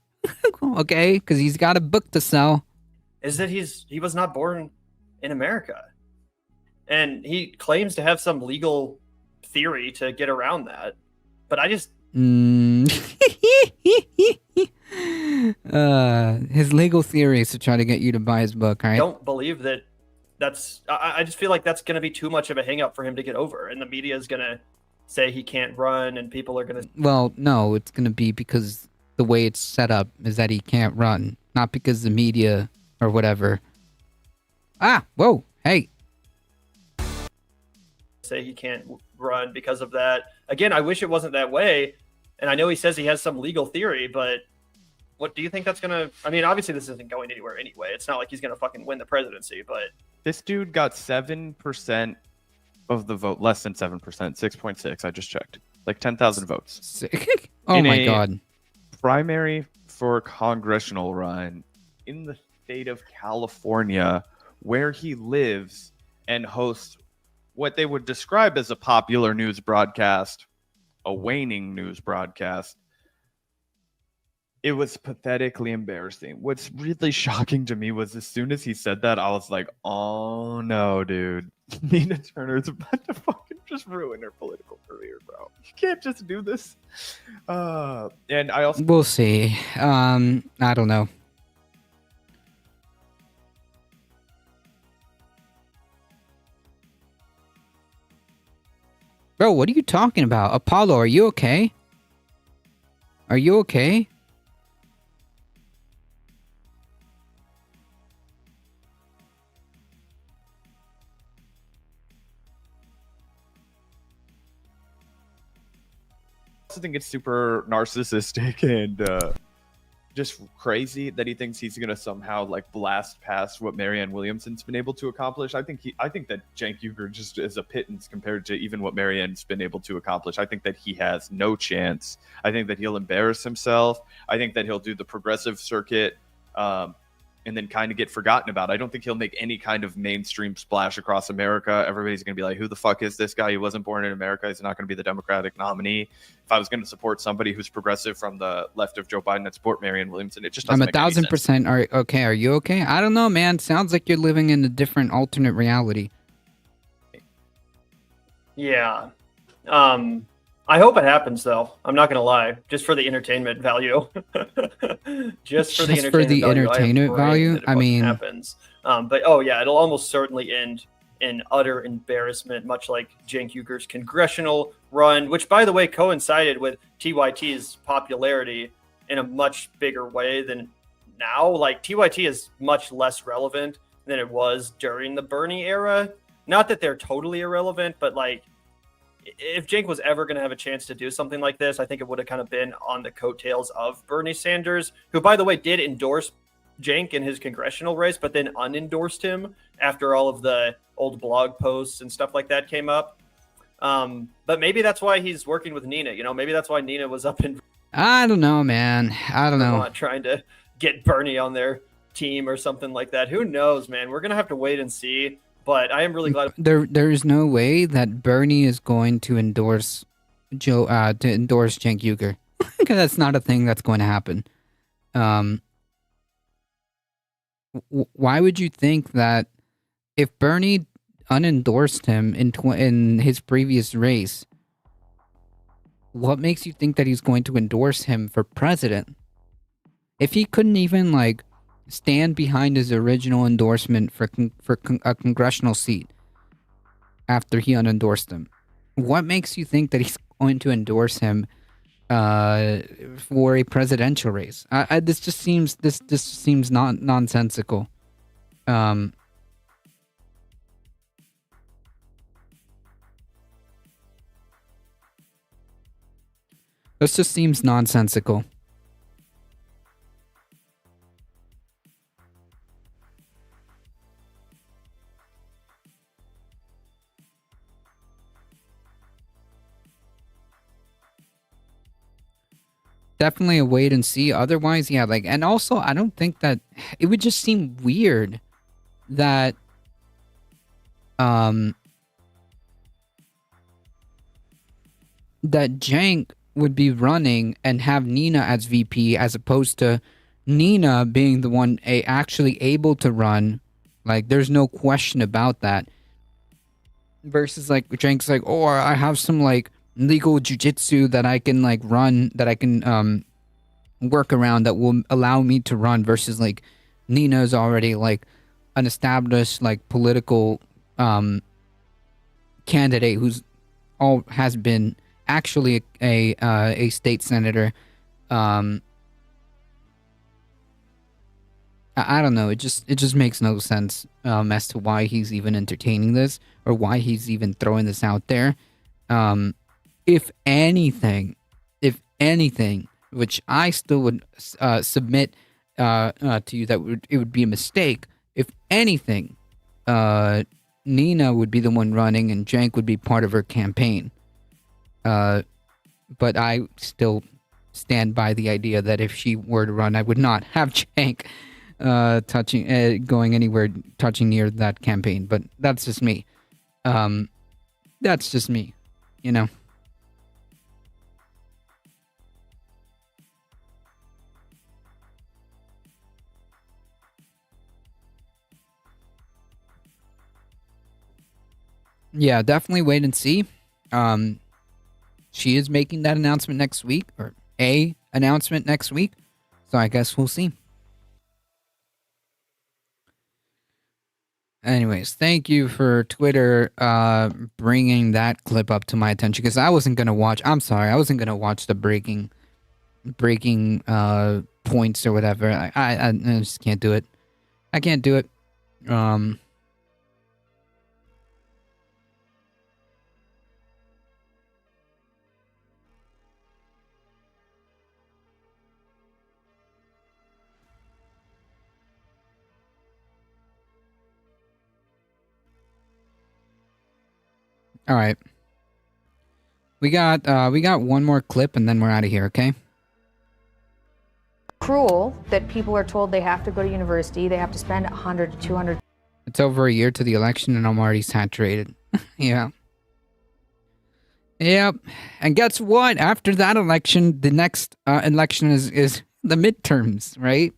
S2: Okay, because he's got a book to sell.
S18: Is that he was not born in America. And he claims to have some legal theory to get around that. But I just...
S2: his legal theory is to try to get you to buy his book, right?
S18: don't believe that that's... I just feel like that's going to be too much of a hang-up for him to get over. And the media is going to say he can't run, and people are going to...
S2: Well, no, it's going to be because the way it's set up is that he can't run. Not because the media or whatever. Whoa, hey.
S18: Say he can't run because of that. Again, I wish it wasn't that way. And I know he says he has some legal theory, but what do you think that's going to... I mean, obviously this isn't going anywhere anyway. It's not like he's going to fucking win the presidency, but...
S19: This dude got 7% of the vote, less than 7%, 6.6. I just checked. Like 10,000 votes.
S2: Oh my God.
S19: Primary for congressional run in the state of California, where he lives and hosts what they would describe as a popular news broadcast, a waning news broadcast. It was pathetically embarrassing. What's really shocking to me was as soon as he said that, I was like, oh no, dude. Nina Turner's about to fucking just ruin her political career, bro. You can't just do this. And I also...
S2: We'll see. I don't know. Bro, what are you talking about? Apollo, are you okay? Are you okay?
S19: also think it's super narcissistic and just crazy that he thinks he's gonna somehow like blast past what Marianne Williamson's been able to accomplish. I think that Cenk Uygur just is a pittance compared to even what Marianne's been able to accomplish. I think that he has no chance. I think that he'll embarrass himself. I think that he'll do the progressive circuit and then kind of get forgotten about. I don't think he'll make any kind of mainstream splash across America. Everybody's going to be like, who the fuck is this guy? He wasn't born in America. He's not going to be the Democratic nominee. If I was going to support somebody who's progressive from the left of Joe Biden, I'd support Marianne Williamson. It just doesn't
S2: I'm
S19: make any sense.
S2: 1,000% okay. Are you okay? I don't know, man. Sounds like you're living in a different alternate reality.
S18: Yeah. I hope it happens, though. I'm not going to lie. Just for the entertainment value. Just for the
S2: entertainment value? I mean,
S18: happens. But oh yeah, it'll almost certainly end in utter embarrassment, much like Cenk Uygur's congressional run, which, by the way, coincided with TYT's popularity in a much bigger way than now. Like, TYT is much less relevant than it was during the Bernie era. Not that they're totally irrelevant, but like, if Cenk was ever going to have a chance to do something like this, I think it would have kind of been on the coattails of Bernie Sanders, who, by the way, did endorse Cenk in his congressional race, but then unendorsed him after all of the old blog posts and stuff like that came up. But maybe that's why he's working with Nina. You know, maybe that's why Nina was up in
S2: I don't know, man. I don't know.
S18: Trying to get Bernie on their team or something like that. Who knows, man? We're going to have to wait and see. But I am really glad.
S2: There is no way that Bernie is going to endorse Cenk Uygur, because that's not a thing that's going to happen. Why would you think that if Bernie unendorsed him in his previous race, what makes you think that he's going to endorse him for president? If he couldn't even like stand behind his original endorsement for a congressional seat after he unendorsed him, what makes you think that he's going to endorse him for a presidential race? This just seems nonsensical. This just seems nonsensical. Definitely a wait and see. Otherwise, yeah, like, and also I don't think that it would just seem weird that that Cenk would be running and have Nina as VP, as opposed to Nina being the one actually able to run. Like, there's no question about that. Versus like Cenk's like, oh, I have some like legal jujitsu that I can like run, that I can work around, that will allow me to run, versus like Nina's already like an established like political candidate who's has been actually a state senator. I don't know. It just makes no sense as to why he's even entertaining this, or why he's even throwing this out there. If anything, which I still would submit to you that it would be a mistake. If anything, Nina would be the one running, and Cenk would be part of her campaign. But I still stand by the idea that if she were to run, I would not have Cenk going anywhere touching near that campaign. But that's just me. That's just me, you know. Yeah, definitely wait and see. She is making that announcement next week, or a announcement next week. So I guess we'll see. Anyways, thank you for Twitter bringing that clip up to my attention, because I wasn't gonna watch. I'm sorry, I wasn't gonna watch the breaking points or whatever. I just can't do it. I can't do it. All right. We got one more clip and then we're out of here, okay?
S20: Cruel that people are told they have to go to university, they have to spend 100 to 200.
S2: It's over a year to the election and I'm already saturated. Yeah. Yep. And guess what? After that election, the next election is the midterms, right?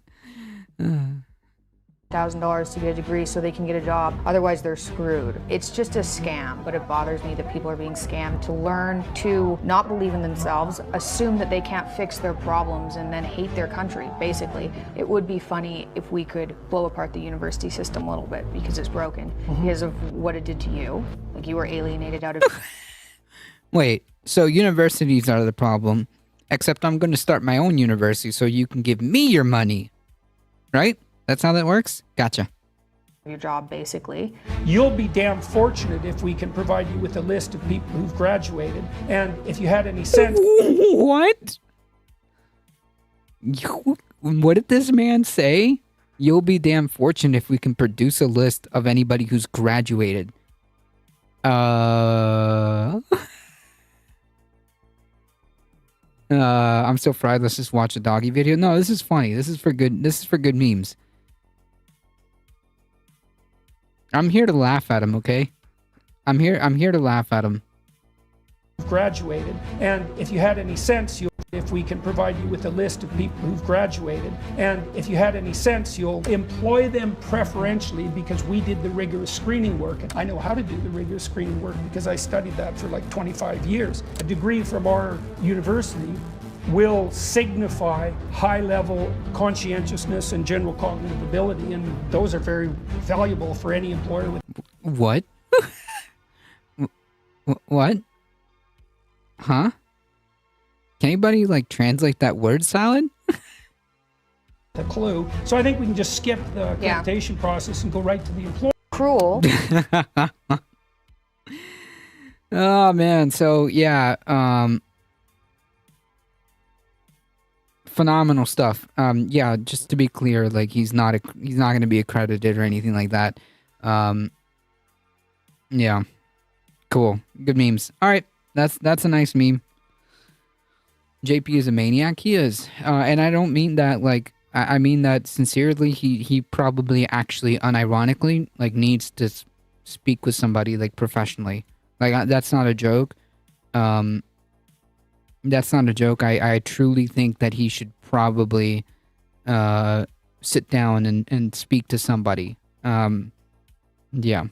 S20: $1,000 to get a degree so they can get a job. Otherwise, they're screwed. It's just a scam, but it bothers me that people are being scammed to learn to not believe in themselves, assume that they can't fix their problems, and then hate their country, basically. It would be funny if we could blow apart the university system a little bit because it's broken, because of what it did to you. Like, you were alienated out of...
S2: Wait, so universities are the problem, except I'm going to start my own university so you can give me your money, right? That's how that works? Gotcha.
S20: Your job, basically.
S21: You'll be damn fortunate if we can provide you with a list of people who've graduated. And if you had any sense...
S2: What? What did this man say? You'll be damn fortunate if we can produce a list of anybody who's graduated. I'm so fried. Let's just watch a doggy video. No, this is funny. This is for good memes. I'm here to laugh at him, okay? I'm here to laugh at him.
S21: Graduated. And if you had any sense, if we can provide you with a list of people who've graduated, and if you had any sense, you'll employ them preferentially because we did the rigorous screening work. And I know how to do the rigorous screening work because I studied that for like 25 years. A degree from our university will signify high-level conscientiousness and general cognitive ability, and those are very valuable for any employer.
S2: What? What? Huh? Can anybody, like, translate that word salad?
S21: A clue. So I think we can just skip the accreditation process and go right to the employer.
S20: Cruel.
S2: Oh, man. So, yeah, phenomenal stuff. Yeah, just to be clear, like he's not going to be accredited or anything like that. Yeah, cool, good memes. All right, that's a nice meme. JP is a maniac. He is, and I don't mean that like I mean that sincerely. He probably actually unironically like needs to speak with somebody like professionally. Like that's not a joke. That's not a joke. I truly think that he should probably sit down and speak to somebody. Yeah.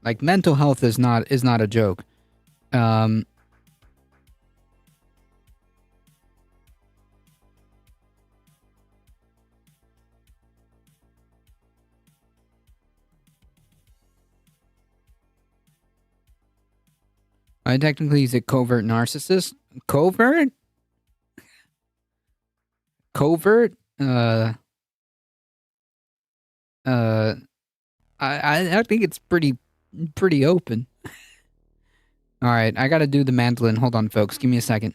S2: Like mental health is not a joke. Technically, he's a covert narcissist. Covert? Covert? I think it's pretty open. All right, I gotta do the mandolin. Hold on, folks. Give me a second.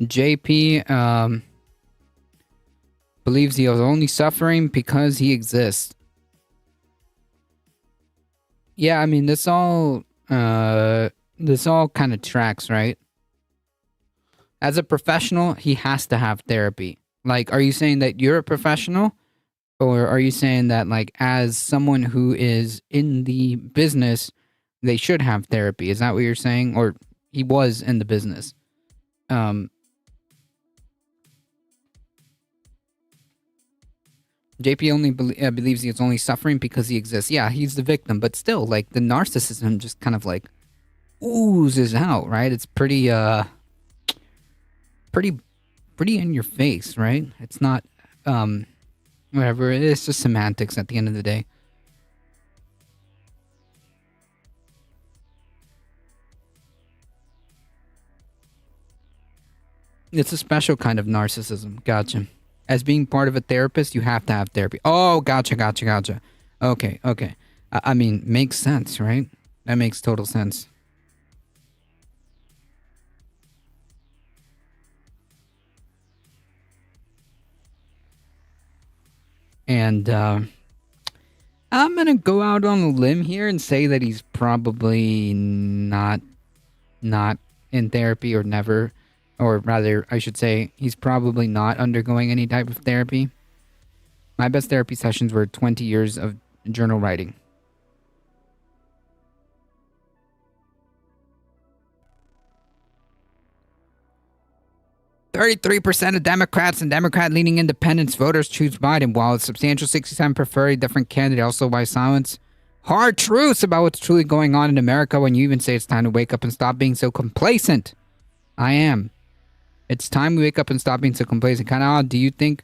S2: JP believes he is only suffering because he exists. Yeah, I mean this all kind of tracks, right? As a professional, he has to have therapy. Like, are you saying that you're a professional? Or are you saying that, like, as someone who is in the business, they should have therapy? Is that what you're saying? Or he was in the business? JP only believes he is only suffering because he exists. Yeah, he's the victim, but still, like, the narcissism just kind of, like, oozes out, right? It's pretty in your face, right? It's not, whatever, it's just semantics at the end of the day. It's a special kind of narcissism. Gotcha. As being part of a therapist, you have to have therapy. Oh, gotcha. Okay. I mean, makes sense, right? That makes total sense. And I'm gonna go out on a limb here and say that he's probably not in therapy, or never. Or rather, I should say, he's probably not undergoing any type of therapy. My best therapy sessions were 20 years of journal writing. "33% of Democrats and Democrat-leaning independents voters choose Biden, while a substantial 67% prefer a different candidate. Also, why silence? Hard truths about what's truly going on in America when you even say it's time to wake up and stop being so complacent. I am. It's time we wake up and stop being so complacent. Kind of odd, do you think?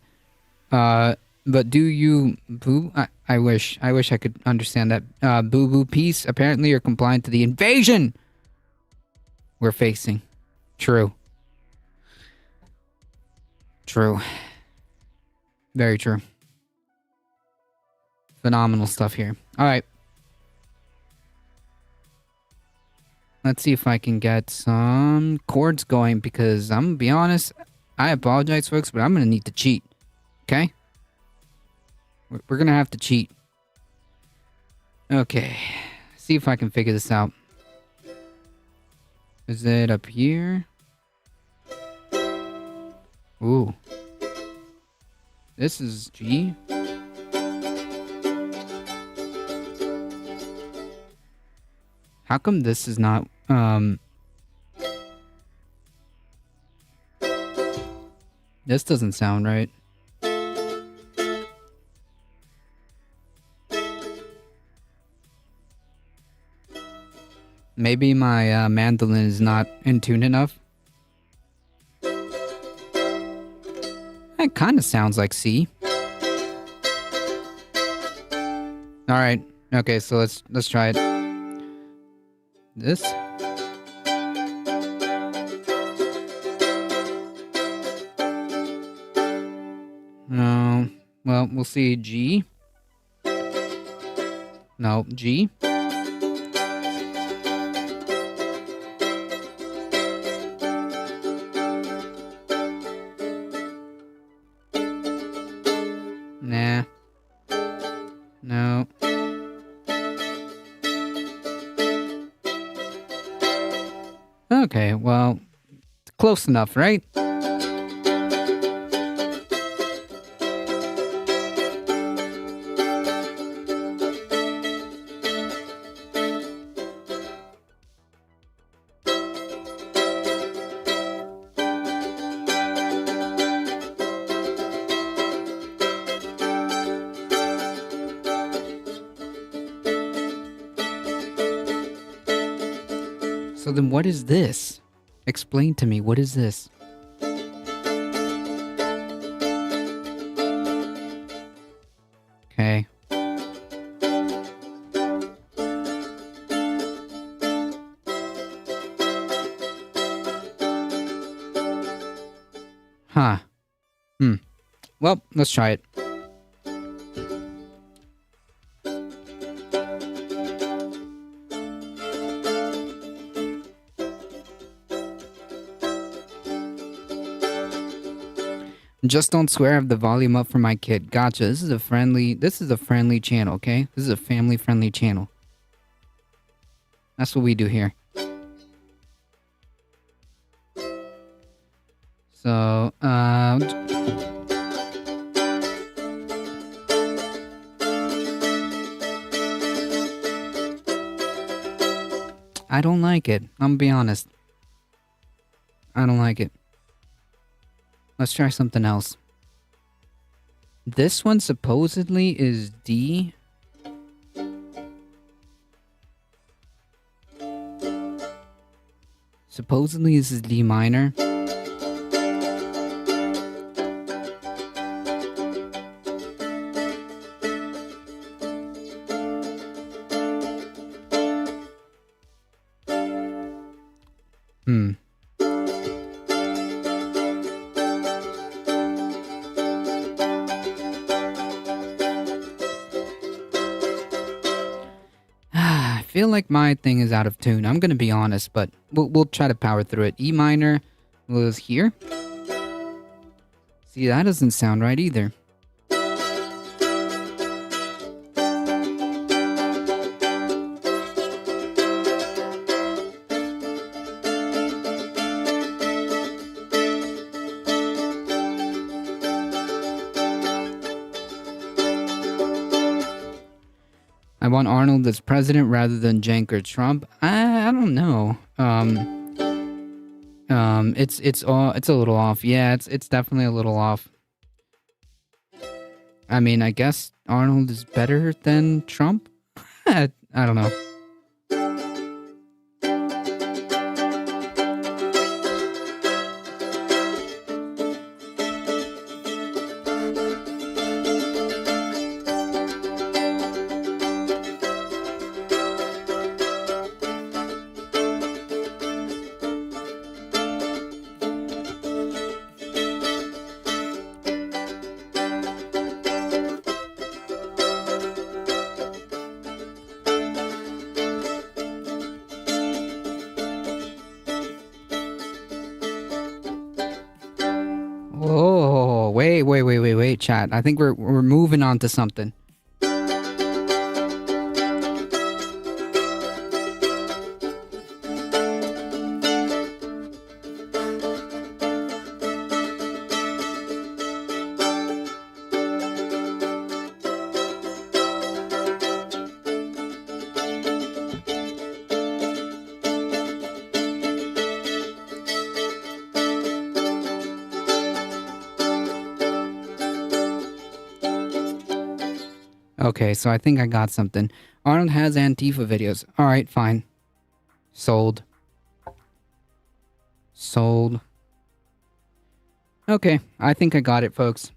S2: But do you boo? I wish I could understand that. Boo peace. Apparently, you're compliant to the invasion we're facing. True. Very true. Phenomenal stuff here. All right. Let's see if I can get some chords going, because I'm going to be honest, I apologize, folks, but I'm going to need to cheat. Okay? We're going to have to cheat. Okay. See if I can figure this out. Is it up here? Ooh. This is G. How come this is not, this doesn't sound right. Maybe my mandolin is not in tune enough. It kind of sounds like C. All right. Okay, so let's try it. This? No. Well, we'll see. G. No, G. Nah. No. Okay, well, close enough, right? So then what is this? Explain to me, what is this? Okay. Huh. Well, let's try it. Just don't swear. I have the volume up for my kid. Gotcha. This is a friendly channel, okay? This is a family-friendly channel. That's what we do here. So, I don't like it. I'm gonna be honest. I don't like it. Let's try something else. This one supposedly is D. Supposedly this is D minor. I feel like my thing is out of tune. I'm gonna be honest, but we'll try to power through it. E minor was here. See, that doesn't sound right either. I want Arnold as president rather than Cenk or Trump. I don't know. It's a little off. Yeah, it's definitely a little off. I mean, I guess Arnold is better than Trump. I don't know. Oh, wait, chat. I think we're moving on to something. Okay, so I think I got something. Arnold has Antifa videos. Alright, fine. Sold. Sold. Okay, I think I got it, folks.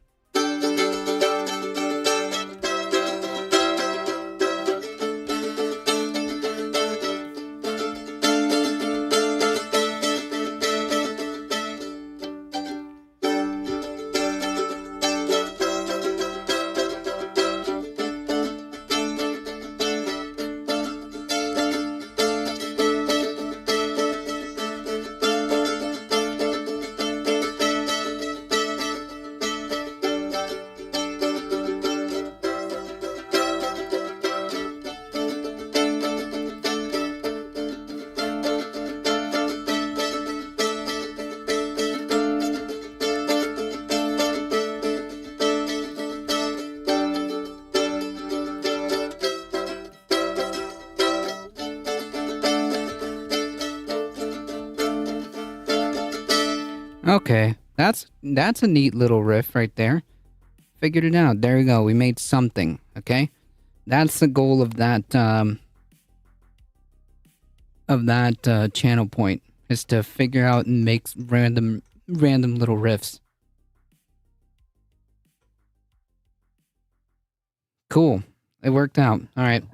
S2: Okay, that's a neat little riff right there. Figured it out. There we go. We made something, okay? That's the goal of that channel point, is to figure out and make random little riffs. Cool. It worked out. All right.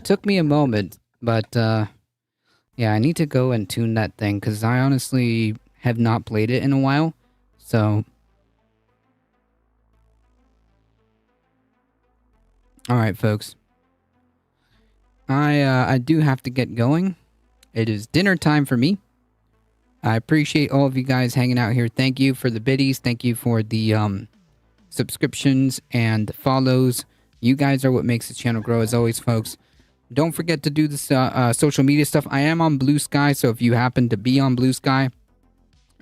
S2: Took me a moment, but yeah, I need to go and tune that thing cuz I honestly have not played it in a while. So all right, folks. I do have to get going. It is dinner time for me. I appreciate all of you guys hanging out here. Thank you for the biddies. Thank you for the subscriptions and the follows. You guys are what makes the channel grow, as always, folks. Don't forget to do this social media stuff. I am on Blue Sky, so if you happen to be on Blue Sky,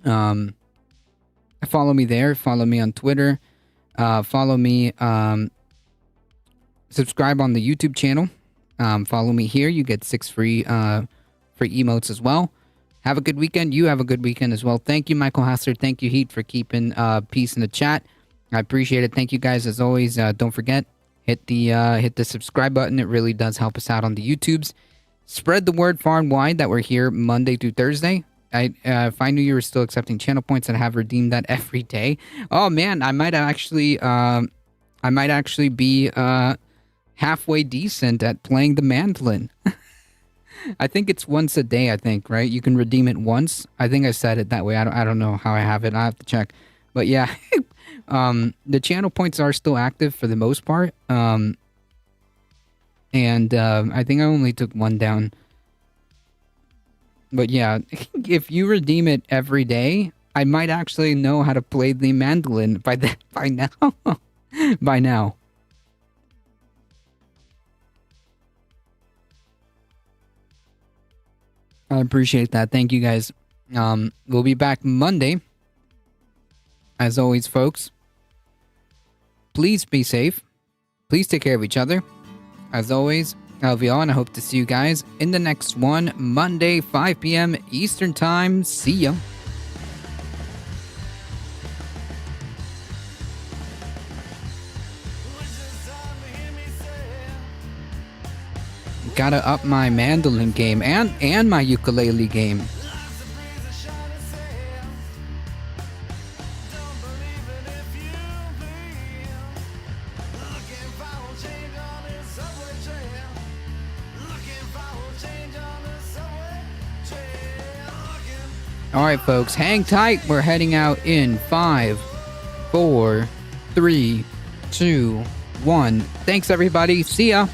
S2: follow me there. Follow me on Twitter. Follow me. Subscribe on the YouTube channel. Follow me here. You get 6 free emotes as well. Have a good weekend. You have a good weekend as well. Thank you, Michael Hassler. Thank you, Heat, for keeping peace in the chat. I appreciate it. Thank you guys as always. Don't forget, hit the subscribe button. It really does help us out on the YouTubes. Spread the word far and wide that we're here Monday through Thursday. If I knew you were still accepting channel points, I'd have redeemed that every day. Oh man, I might actually be halfway decent at playing the mandolin. I think it's once a day, I think, right? You can redeem it once. I think I said it that way. I don't know how I have it. I have to check. But yeah, the channel points are still active for the most part. And I think I only took one down. But yeah, if you redeem it every day, I might actually know how to play the mandolin by now. By now. I appreciate that. Thank you guys. We'll be back Monday. As always, folks, please be safe. Please take care of each other. As always, I love you all, and I hope to see you guys in the next one, Monday, 5 p.m. Eastern Time. See ya. Gotta up my mandolin game and my ukulele game. All right, folks, hang tight. We're heading out in 5, 4, 3, 2, 1. Thanks, everybody. See ya.